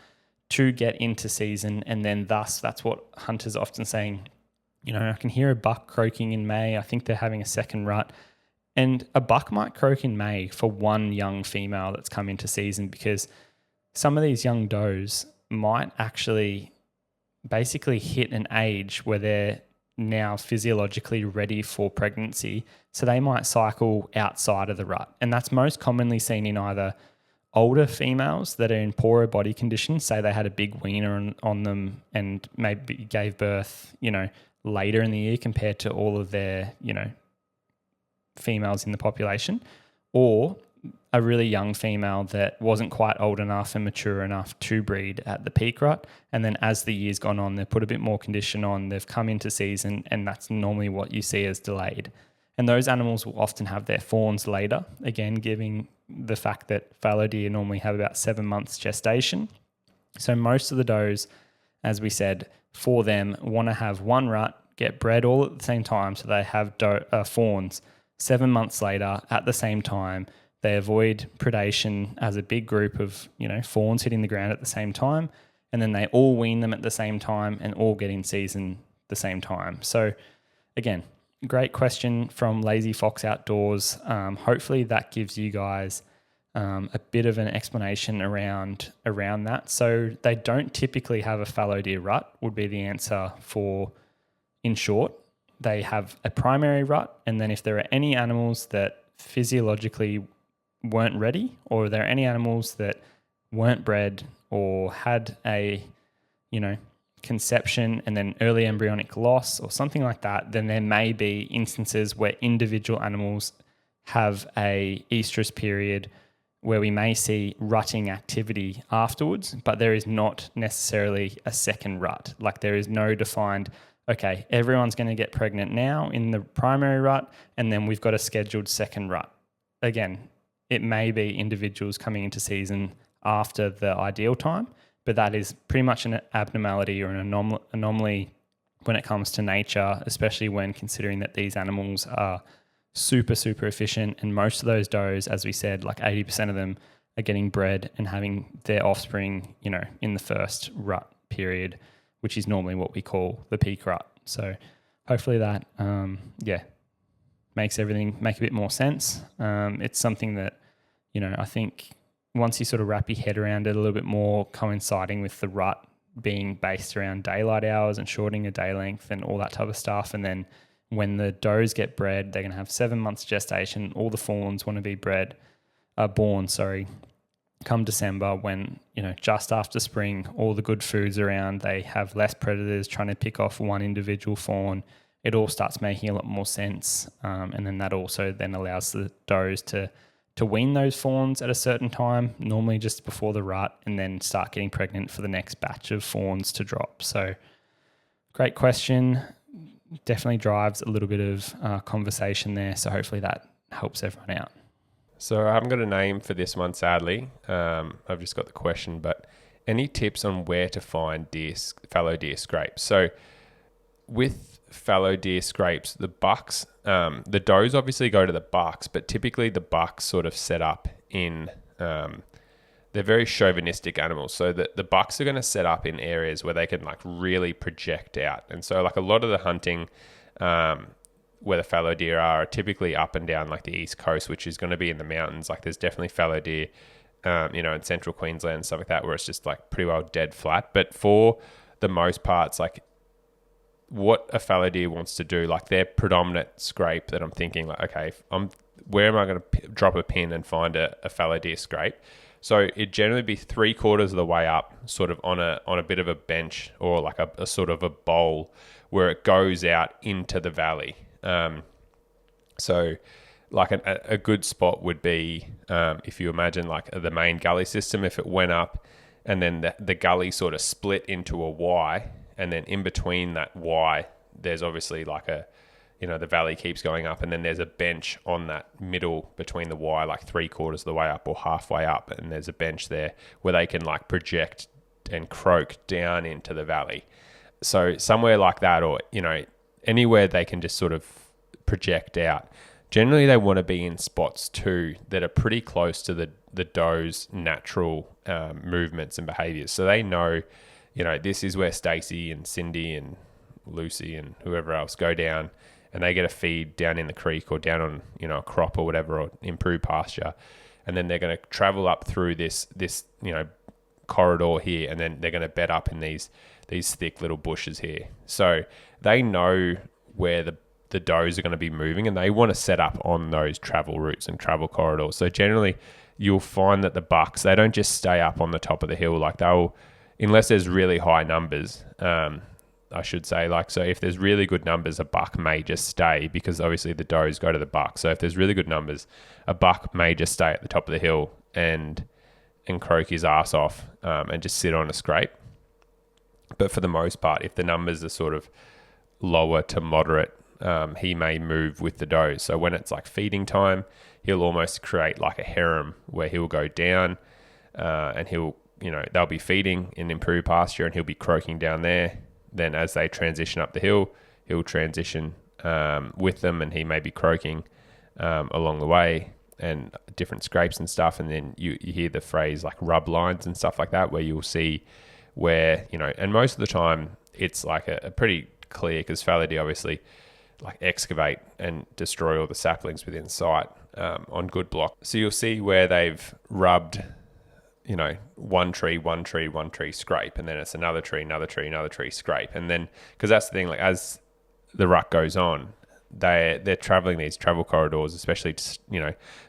to get into season. And then thus, that's what hunters are often saying, I can hear a buck croaking in May. I think they're having a second rut. And a buck might croak in May for one young female that's come into season, because some of these young does might actually basically hit an age where they're now physiologically ready for pregnancy. So they might cycle outside of the rut. And that's most commonly seen in either older females that are in poorer body conditions, say they had a big wiener on them and maybe gave birth, later in the year compared to all of their, females in the population, or a really young female that wasn't quite old enough and mature enough to breed at the peak rut. And then as the year's gone on, they've put a bit more condition on, they've come into season, and that's normally what you see as delayed. And those animals will often have their fawns later, again, giving the fact that fallow deer normally have about 7 months gestation. So most of the does, as we said, for them, want to have one rut, get bred all at the same time, so they have fawns 7 months later at the same time. They avoid predation as a big group of, fawns hitting the ground at the same time, and then they all wean them at the same time and all get in season the same time. So again, great question from Lazy Fox Outdoors. Hopefully that gives you guys a bit of an explanation around that. So they don't typically have a fallow deer rut, would be the answer for, in short. They have a primary rut, and then if there are any animals that physiologically weren't ready, or there are any animals that weren't bred or had a, conception and then early embryonic loss or something like that, then there may be instances where individual animals have a estrus period where we may see rutting activity afterwards, but there is not necessarily a second rut. Like there is no defined, okay, everyone's going to get pregnant now in the primary rut, and then we've got a scheduled second rut. Again, it may be individuals coming into season after the ideal time, but that is pretty much an abnormality or an anomaly when it comes to nature, especially when considering that these animals are super, super efficient. And most of those does, as we said, like 80% of them are getting bred and having their offspring, in the first rut period, which is normally what we call the peak rut. So hopefully that, makes everything make a bit more sense. It's something that, I think once you sort of wrap your head around it a little bit more, coinciding with the rut being based around daylight hours and shortening a day length and all that type of stuff. And then when the does get bred, they're going to have 7 months gestation. All the fawns want to be born, come December, when, just after spring, all the good food's around, they have less predators trying to pick off one individual fawn. It all starts making a lot more sense. And then that also then allows the does to wean those fawns at a certain time, normally just before the rut, and then start getting pregnant for the next batch of fawns to drop. So great question. Definitely drives a little bit of conversation there. So hopefully that helps everyone out. So I haven't got a name for this one, sadly. I've just got the question, but any tips on where to find fallow deer scrapes? So with fallow deer scrapes, the bucks, the does obviously go to the bucks, but typically the bucks sort of set up in, they're very chauvinistic animals. So the bucks are going to set up in areas where they can like really project out. And so like a lot of the hunting, where the fallow deer are typically up and down like the east coast, which is going to be in the mountains. Like there's definitely fallow deer, in central Queensland and stuff like that, where it's just like pretty well dead flat. But for the most part, it's like what a fallow deer wants to do, like their predominant scrape that I'm thinking like, okay, where am I going to drop a pin and find a fallow deer scrape? So it'd generally be 3/4 of the way up, sort of on a bit of a bench or like a sort of a bowl where it goes out into the valley. So like a good spot would be if you imagine like the main gully system, if it went up and then the gully sort of split into a Y, and then in between that Y, there's obviously like the valley keeps going up, and then there's a bench on that middle between the Y, like 3/4 of the way up or halfway up, and there's a bench there where they can like project and croak down into the valley. So somewhere like that, or anywhere they can just sort of project out. Generally, they want to be in spots too that are pretty close to the doe's natural movements and behaviors. So they know, this is where Stacey and Cindy and Lucy and whoever else go down, and they get a feed down in the creek or down on a crop or whatever, or improved pasture, and then they're going to travel up through this corridor here, and then they're going to bed up in these thick little bushes here. So they know where the does are going to be moving, and they want to set up on those travel routes and travel corridors. So generally you'll find that the bucks, they don't just stay up on the top of the hill. Like unless there's really high numbers, I should say, so if there's really good numbers, a buck may just stay, because obviously the does go to the buck. So if there's really good numbers, a buck may just stay at the top of the hill and croak his ass off and just sit on a scrape. But for the most part, if the numbers are sort of lower to moderate, he may move with the does. So when it's like feeding time, he'll almost create like a harem where he'll go down and they'll be feeding in improved pasture, and he'll be croaking down there. Then as they transition up the hill, he'll transition with them, and he may be croaking along the way, and different scrapes and stuff. And then you hear the phrase like rub lines and stuff like that, where you'll see where, and most of the time it's like a pretty clear, because fallow deer obviously like excavate and destroy all the saplings within sight on good block. So you'll see where they've rubbed, one tree, scrape, and then it's another tree, scrape. And then, because that's the thing, like as the rut goes on, they're traveling these travel corridors, especially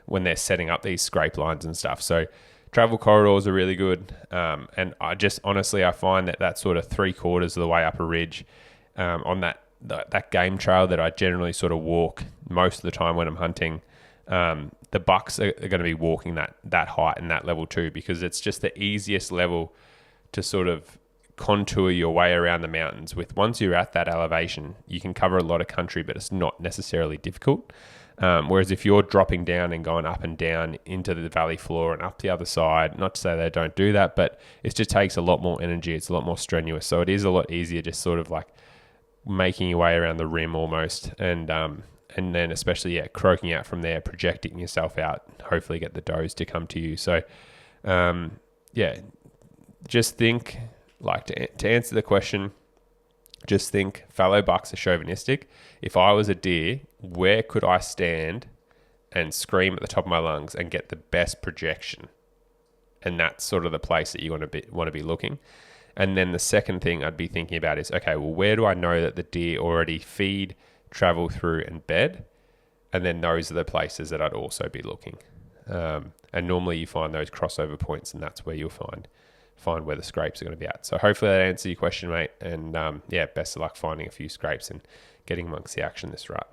when they're setting up these scrape lines and stuff. So travel corridors are really good, and I find that sort of 3/4 of the way up a ridge on that game trail that I generally sort of walk most of the time when I'm hunting, the bucks are going to be walking that height and that level too, because it's just the easiest level to sort of contour your way around the mountains with. Once you're at that elevation, you can cover a lot of country, but it's not necessarily difficult. Whereas if you're dropping down and going up and down into the valley floor and up the other side, not to say they don't do that, but it just takes a lot more energy. It's a lot more strenuous. So it is a lot easier just sort of like making your way around the rim almost. And then especially, croaking out from there, projecting yourself out, hopefully get the does to come to you. So, just think, like to answer the question, just think fallow bucks are chauvinistic. If I was a deer, where could I stand and scream at the top of my lungs and get the best projection? And that's sort of the place that you want to be looking. And then the second thing I'd be thinking about is, okay, well, where do I know that the deer already feed, travel through, and bed? And then those are the places that I'd also be looking. And normally you find those crossover points, and that's where you'll find where the scrapes are going to be at. So hopefully that answers your question, mate. And best of luck finding a few scrapes and getting amongst the action this rut.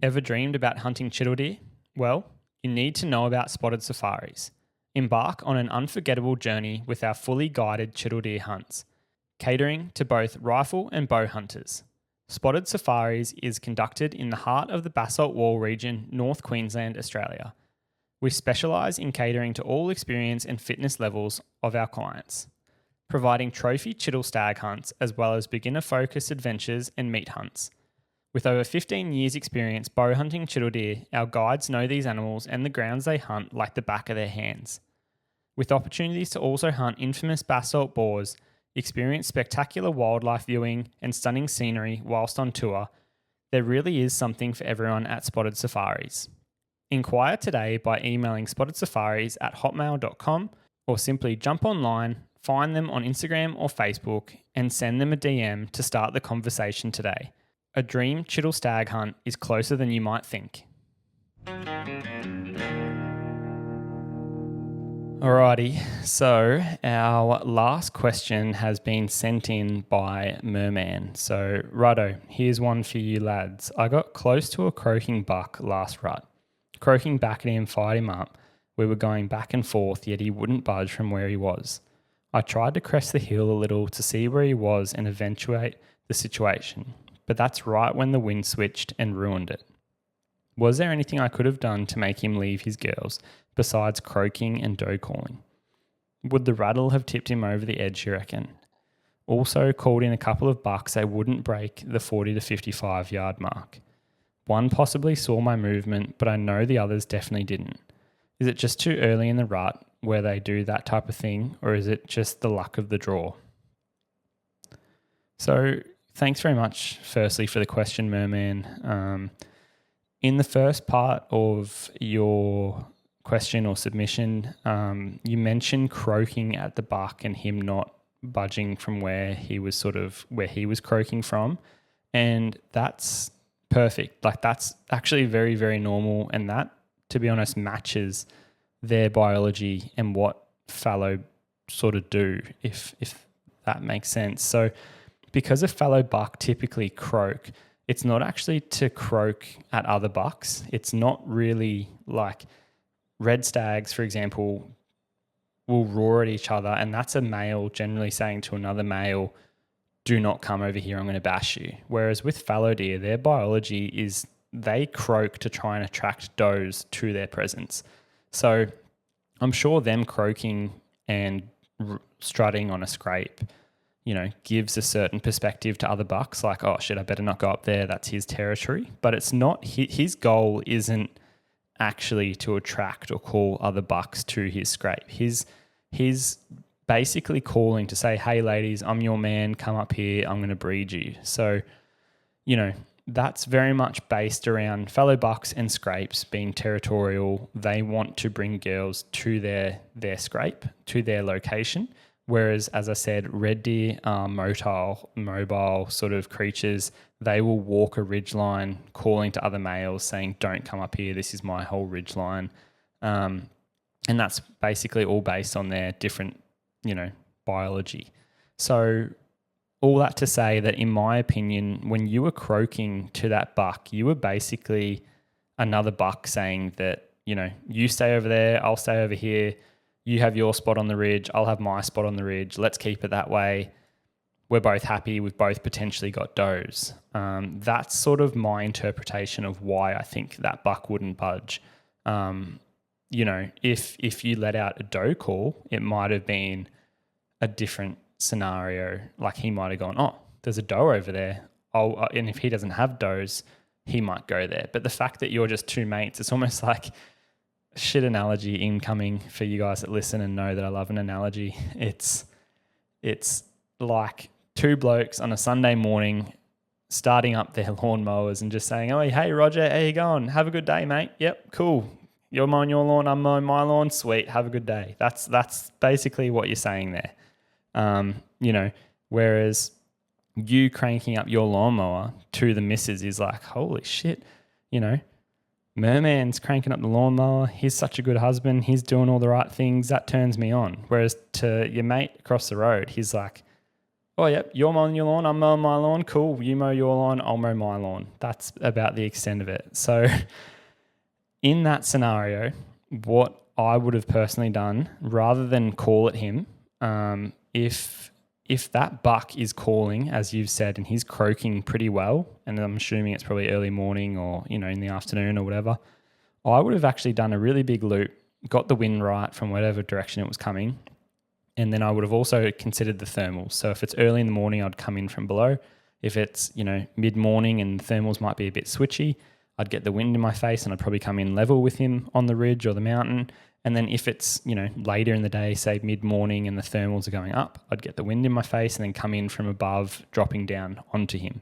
Ever dreamed about hunting chital deer? Well, you need to know about spotted safaris. Embark on an unforgettable journey with our fully guided chital deer hunts, catering to both rifle and bow hunters. Spotted Safaris is conducted in the heart of the Basalt Wall region, North Queensland, Australia. We specialise in catering to all experience and fitness levels of our clients, providing trophy chital stag hunts as well as beginner-focused adventures and meat hunts. With over 15 years' experience bow hunting chital deer, our guides know these animals and the grounds they hunt like the back of their hands. With opportunities to also hunt infamous basalt boars, experience spectacular wildlife viewing and stunning scenery whilst on tour, there really is something for everyone at Spotted Safaris. Inquire today by emailing spottedsafaris@hotmail.com or simply jump online, find them on Instagram or Facebook and send them a DM to start the conversation today. A dream chital stag hunt is closer than you might think. Alrighty, so our last question has been sent in by Merman. So, Rutto, here's one for you lads. I got close to a croaking buck last rut. Croaking back at him, fired him up. We were going back and forth, yet he wouldn't budge from where he was. I tried to crest the hill a little to see where he was and eventuate the situation, but that's right when the wind switched and ruined it. Was there anything I could have done to make him leave his girls, besides croaking and doe calling? Would the rattle have tipped him over the edge, you reckon? Also called in a couple of bucks they wouldn't break the 40 to 55 yard mark. One possibly saw my movement, but I know the others definitely didn't. Is it just too early in the rut where they do that type of thing, or is it just the luck of the draw? So thanks very much, firstly, for the question, Merman. In the first part of your question or submission, you mentioned croaking at the buck and him not budging from where he was croaking from. And that's perfect. Like, that's actually very, very normal. And that, to be honest, matches their biology and what fallow sort of do, if that makes sense. So because a fallow buck typically croak, it's not actually to croak at other bucks. It's not really like red stags, for example, will roar at each other, and that's a male generally saying to another male, do not come over here, I'm going to bash you. Whereas with fallow deer, their biology is they croak to try and attract does to their presence. So I'm sure them croaking and strutting on a scrape, gives a certain perspective to other bucks, like, oh shit, I better not go up there, that's his territory. But it's not, his goal isn't actually to attract or call other bucks to his scrape. He's basically calling to say, hey ladies, I'm your man, come up here, I'm going to breed you. So, that's very much based around fallow bucks and scrapes being territorial. They want to bring girls to their scrape, to their location. Whereas, as I said, red deer are mobile sort of creatures. They will walk a ridgeline calling to other males saying, don't come up here, this is my whole ridgeline. And that's basically all based on their different, biology. So all that to say that, in my opinion, when you were croaking to that buck, you were basically another buck saying that, you stay over there, I'll stay over here. You have your spot on the ridge, I'll have my spot on the ridge. Let's keep it that way. We're both happy. We've both potentially got does. That's sort of my interpretation of why I think that buck wouldn't budge. If you let out a doe call, it might have been a different scenario. Like, he might have gone, oh, there's a doe over there. And if he doesn't have does, he might go there. But the fact that you're just two mates, it's almost like shit analogy incoming for you guys that listen and know that I love an analogy. It's like two blokes on a Sunday morning starting up their lawnmowers and just saying, oh, hey, Roger, how you going? Have a good day, mate. Yep, cool. You're mowing your lawn, I'm mowing my lawn. Sweet, have a good day. That's basically what you're saying there. Whereas you cranking up your lawnmower to the missus is like, holy shit, Merman's cranking up the lawnmower. He's such a good husband. He's doing all the right things. That turns me on. Whereas to your mate across the road, he's like, oh, yep, you're mowing your lawn, I'm mowing my lawn. Cool, you mow your lawn, I'll mow my lawn. That's about the extent of it. So in that scenario, what I would have personally done, rather than call at him, if that buck is calling, as you've said, and he's croaking pretty well, and I'm assuming it's probably early morning or, in the afternoon or whatever, I would have actually done a really big loop, got the wind right from whatever direction it was coming, and then I would have also considered the thermals. So if it's early in the morning, I'd come in from below. If it's, mid-morning and the thermals might be a bit switchy, I'd get the wind in my face and I'd probably come in level with him on the ridge or the mountain. And then if it's, later in the day, say mid-morning and the thermals are going up, I'd get the wind in my face and then come in from above, dropping down onto him.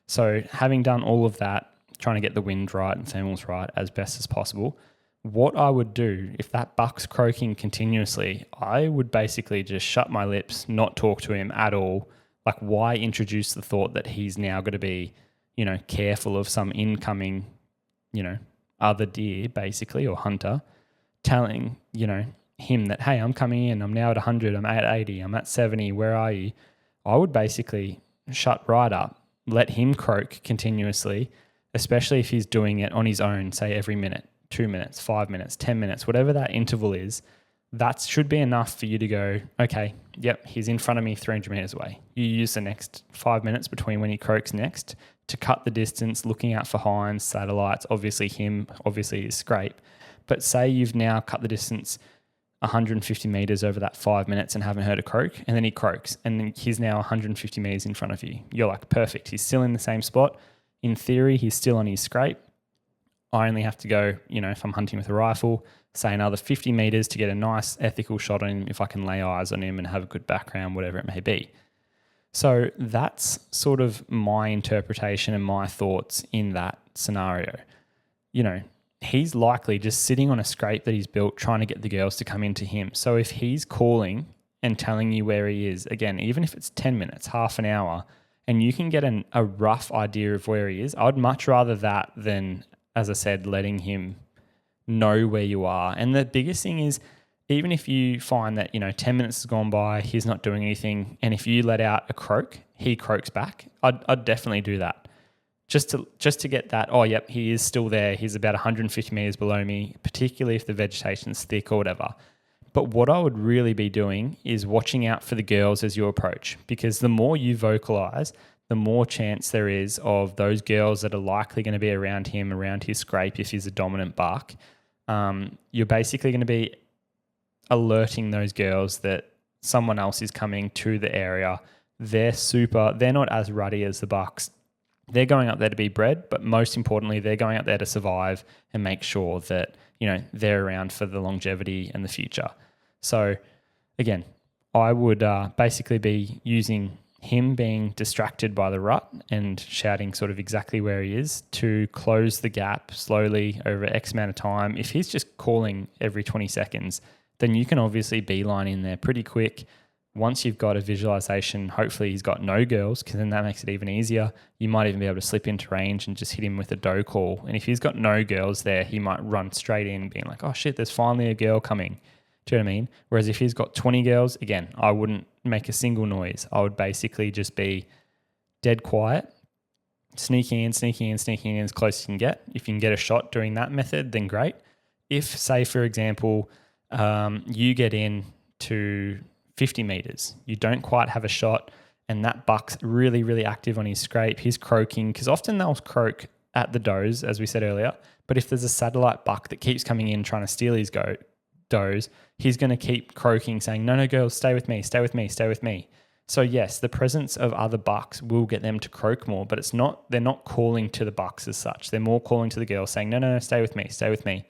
So having done all of that, trying to get the wind right and thermals right as best as possible, what I would do if that buck's croaking continuously, I would basically just shut my lips, not talk to him at all. Like, why introduce the thought that he's now going to be, careful of some incoming, other deer basically, or hunter, telling, him that, hey, I'm coming in, I'm now at 100, I'm at 80, I'm at 70, where are you? I would basically shut right up, let him croak continuously, especially if he's doing it on his own, say every minute, 2 minutes, 5 minutes, 10 minutes, whatever that interval is. That should be enough for you to go, okay, yep, he's in front of me 300 meters away. You use the next 5 minutes between when he croaks next to cut the distance, looking out for hinds, satellites, obviously him, obviously his scrape. But say you've now cut the distance 150 meters over that 5 minutes and haven't heard a croak, and then he croaks, and then he's now 150 meters in front of you. You're like, perfect, he's still in the same spot. In theory, he's still on his scrape. I only have to go, if I'm hunting with a rifle, say another 50 meters to get a nice ethical shot on him if I can lay eyes on him and have a good background, whatever it may be. So that's sort of my interpretation and my thoughts in that scenario. He's likely just sitting on a scrape that he's built trying to get the girls to come into him. So if he's calling and telling you where he is, again, even if it's 10 minutes, half an hour, and you can get a rough idea of where he is, I'd much rather that than, as I said, letting him know where you are. And the biggest thing is, even if you find that, 10 minutes has gone by, he's not doing anything, and if you let out a croak, he croaks back, I'd definitely do that. Just to get that, oh, yep, he is still there. He's about 150 meters below me, particularly if the vegetation's thick or whatever. But what I would really be doing is watching out for the girls as you approach, because the more you vocalize, the more chance there is of those girls that are likely going to be around him, around his scrape if he's a dominant buck. You're basically going to be alerting those girls that someone else is coming to the area. They're not as ruddy as the bucks. They're going up there to be bred, but most importantly, they're going up there to survive and make sure that, they're around for the longevity and the future. So again, I would basically be using him being distracted by the rut and shouting sort of exactly where he is to close the gap slowly over X amount of time. If he's just calling every 20 seconds, then you can obviously beeline in there pretty quick. Once you've got a visualization, hopefully he's got no girls, because then that makes it even easier. You might even be able to slip into range and just hit him with a doe call. And if he's got no girls there, he might run straight in being like, oh shit, there's finally a girl coming. Do you know what I mean? Whereas if he's got 20 girls, again, I wouldn't make a single noise. I would basically just be dead quiet, sneaking in as close as you can get. If you can get a shot doing that method, then great. If, say, for example, you get in to 50 meters, you don't quite have a shot, and that buck's really, really active on his scrape, he's croaking, because often they'll croak at the does, as we said earlier. But if there's a satellite buck that keeps coming in trying to steal his does, he's going to keep croaking, saying, no, girls, stay with me, stay with me, stay with me. So yes, the presence of other bucks will get them to croak more, but they're not calling to the bucks as such. They're more calling to the girls, saying, no, stay with me, stay with me.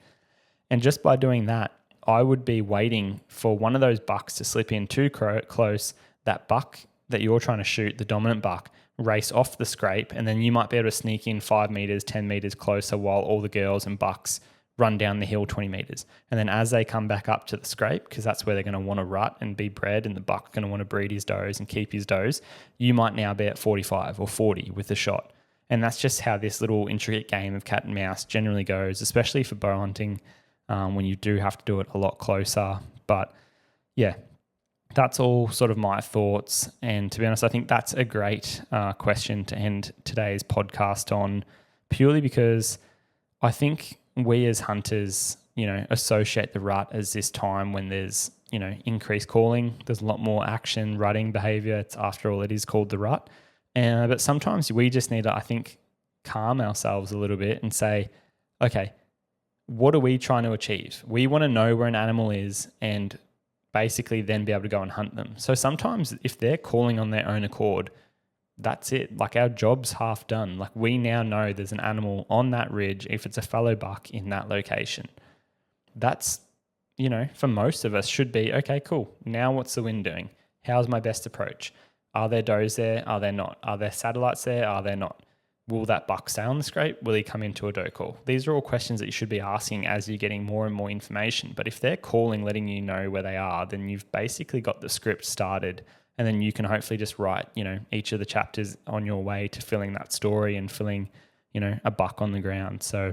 And just by doing that, I would be waiting for one of those bucks to slip in too close. That buck that you're trying to shoot, the dominant buck, race off the scrape, and then you might be able to sneak in 5 meters, 10 meters closer while all the girls and bucks run down the hill 20 meters. And then as they come back up to the scrape, because that's where they're going to want to rut and be bred, and the buck's going to want to breed his does and keep his does, you might now be at 45 or 40 with the shot. And that's just how this little intricate game of cat and mouse generally goes, especially for bow hunting, when you do have to do it a lot closer. But yeah, that's all sort of my thoughts. And to be honest, I think that's a great question to end today's podcast on, purely because I think we as hunters, associate the rut as this time when there's, increased calling. There's a lot more action, rutting behavior. It's, after all, it is called the rut. But sometimes we just need to, I think, calm ourselves a little bit and say, okay, what are we trying to achieve? We want to know where an animal is and basically then be able to go and hunt them. So sometimes if they're calling on their own accord, that's it. Like, our job's half done. Like, we now know there's an animal on that ridge, if it's a fallow buck in that location. That's, for most of us should be, okay, cool. Now what's the wind doing? How's my best approach? Are there does there? Are there not? Are there satellites there? Are there not? Will that buck stay on the scrape? Will he come into a doe call? These are all questions that you should be asking as you're getting more and more information. But if they're calling, letting you know where they are, then you've basically got the script started, and then you can hopefully just write, each of the chapters on your way to filling that story and filling, a buck on the ground. So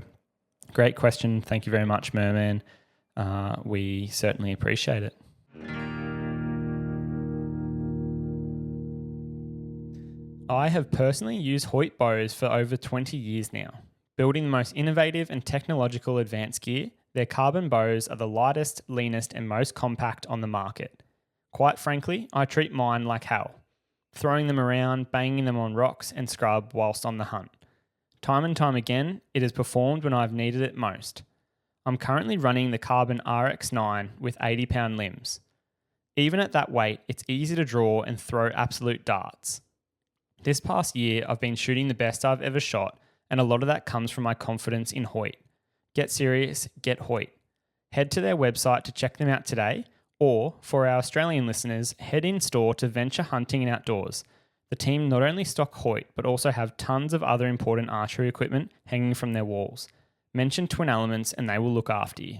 great question. Thank you very much, Merman. we certainly appreciate it. I have personally used Hoyt bows for over 20 years now. Building the most innovative and technological advanced gear, their carbon bows are the lightest, leanest, and most compact on the market. Quite frankly, I treat mine like hell, throwing them around, banging them on rocks and scrub whilst on the hunt. Time and time again, it has performed when I've needed it most. I'm currently running the Carbon RX9 with 80-pound limbs. Even at that weight, it's easy to draw and throw absolute darts. This past year, I've been shooting the best I've ever shot, and a lot of that comes from my confidence in Hoyt. Get serious, get Hoyt. Head to their website to check them out today, or for our Australian listeners, head in store to Venture Hunting and Outdoors. The team not only stock Hoyt, but also have tons of other important archery equipment hanging from their walls. Mention Twin Elements and they will look after you.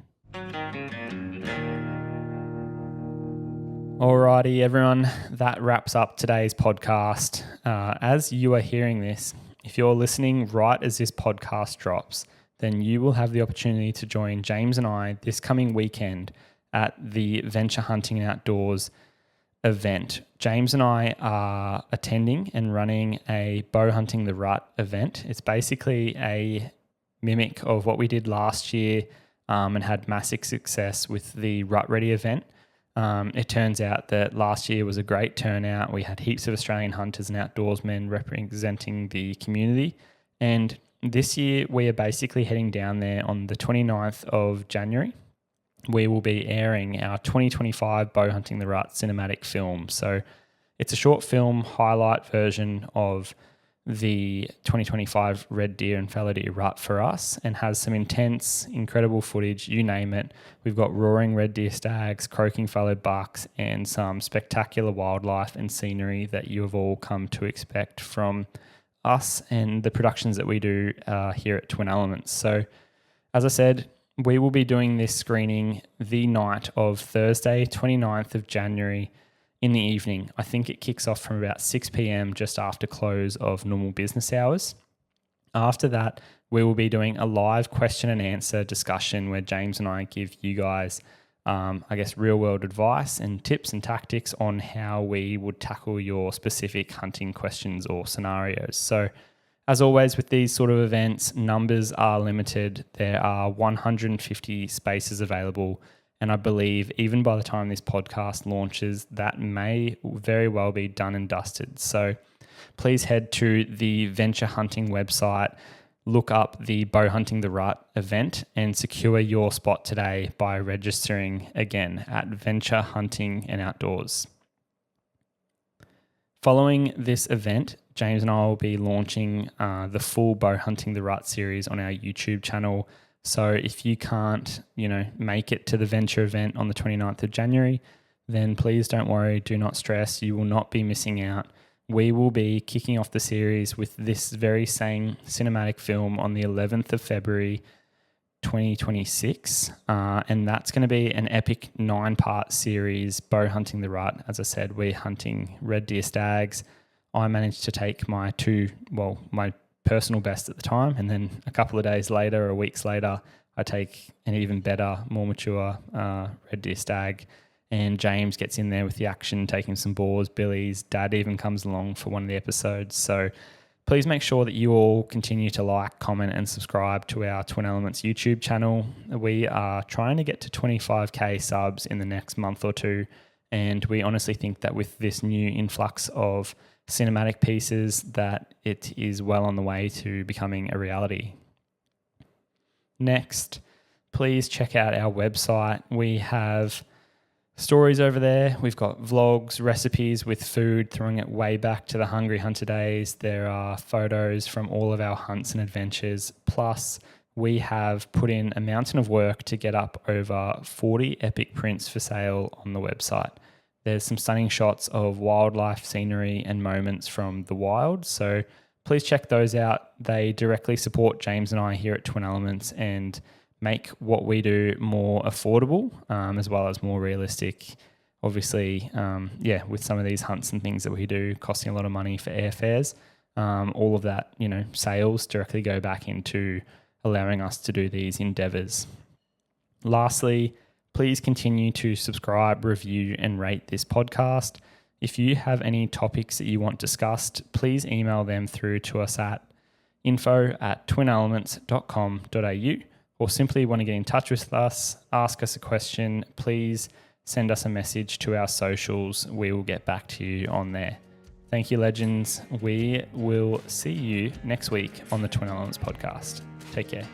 Alrighty, everyone, that wraps up today's podcast. As you are hearing this, if you're listening right as this podcast drops, then you will have the opportunity to join James and I this coming weekend at the Venture Hunting and Outdoors event. James and I are attending and running a Bowhunting The Rut event. It's basically a mimic of what we did last year and had massive success with the Rut Ready event. It turns out that last year was a great turnout. We had heaps of Australian hunters and outdoorsmen representing the community. And this year we are basically heading down there on the 29th of January. We will be airing our 2025 Bowhunting The Rut cinematic film. So it's a short film highlight version of the 2025 red deer and fallow deer rut for us, and has some intense, incredible footage, you name it. We've got roaring red deer stags, croaking fallow bucks, and some spectacular wildlife and scenery that you have all come to expect from us and the productions that we do here at Twin Elements. So as I said, we will be doing this screening the night of Thursday, 29th of January, in the evening. I think it kicks off from about 6 p.m. just after close of normal business hours. After that, we will be doing a live question and answer discussion where James and I give you guys, real world advice and tips and tactics on how we would tackle your specific hunting questions or scenarios. So as always with these sort of events, numbers are limited. There are 150 spaces available. And I believe even by the time this podcast launches, that may very well be done and dusted. So please head to the Venture Hunting website, look up the Bowhunting The Rut event, and secure your spot today by registering again at Venture Hunting and Outdoors. Following this event, James and I will be launching the full Bowhunting The Rut series on our YouTube channel. So if you can't, make it to the Venture event on the 29th of January, then please don't worry, do not stress. You will not be missing out. We will be kicking off the series with this very same cinematic film on the 11th of February, 2026. And that's going to be an epic 9-part series, Bowhunting The Rut. As I said, we're hunting red deer stags. I managed to take my personal best at the time, and then a couple of days later or weeks later I take an even better, more mature red deer stag, and James gets in there with the action, taking some boars, billies. Dad even comes along for one of the episodes. So please make sure that you all continue to like, comment and subscribe to our Twin Elements YouTube channel. We are trying to get to 25k subs in the next month or two, and we honestly think that with this new influx of cinematic pieces that it is well on the way to becoming a reality. Next, please check out our website. We have stories over there. We've got vlogs, recipes with food, throwing it way back to the Hungry Hunter days. There are photos from all of our hunts and adventures. Plus, we have put in a mountain of work to get up over 40 epic prints for sale on the website. There's some stunning shots of wildlife, scenery, and moments from the wild. So please check those out. They directly support James and I here at Twin Elements and make what we do more affordable, as well as more realistic. Obviously, with some of these hunts and things that we do costing a lot of money for airfares, all of that, sales directly go back into allowing us to do these endeavors. Lastly, Please continue to subscribe, review, and rate this podcast. If you have any topics that you want discussed, please email them through to us at info@twinelements.com.au, or simply want to get in touch with us, ask us a question, please send us a message to our socials. We will get back to you on there. Thank you, legends. We will see you next week on the Twin Elements podcast. Take care.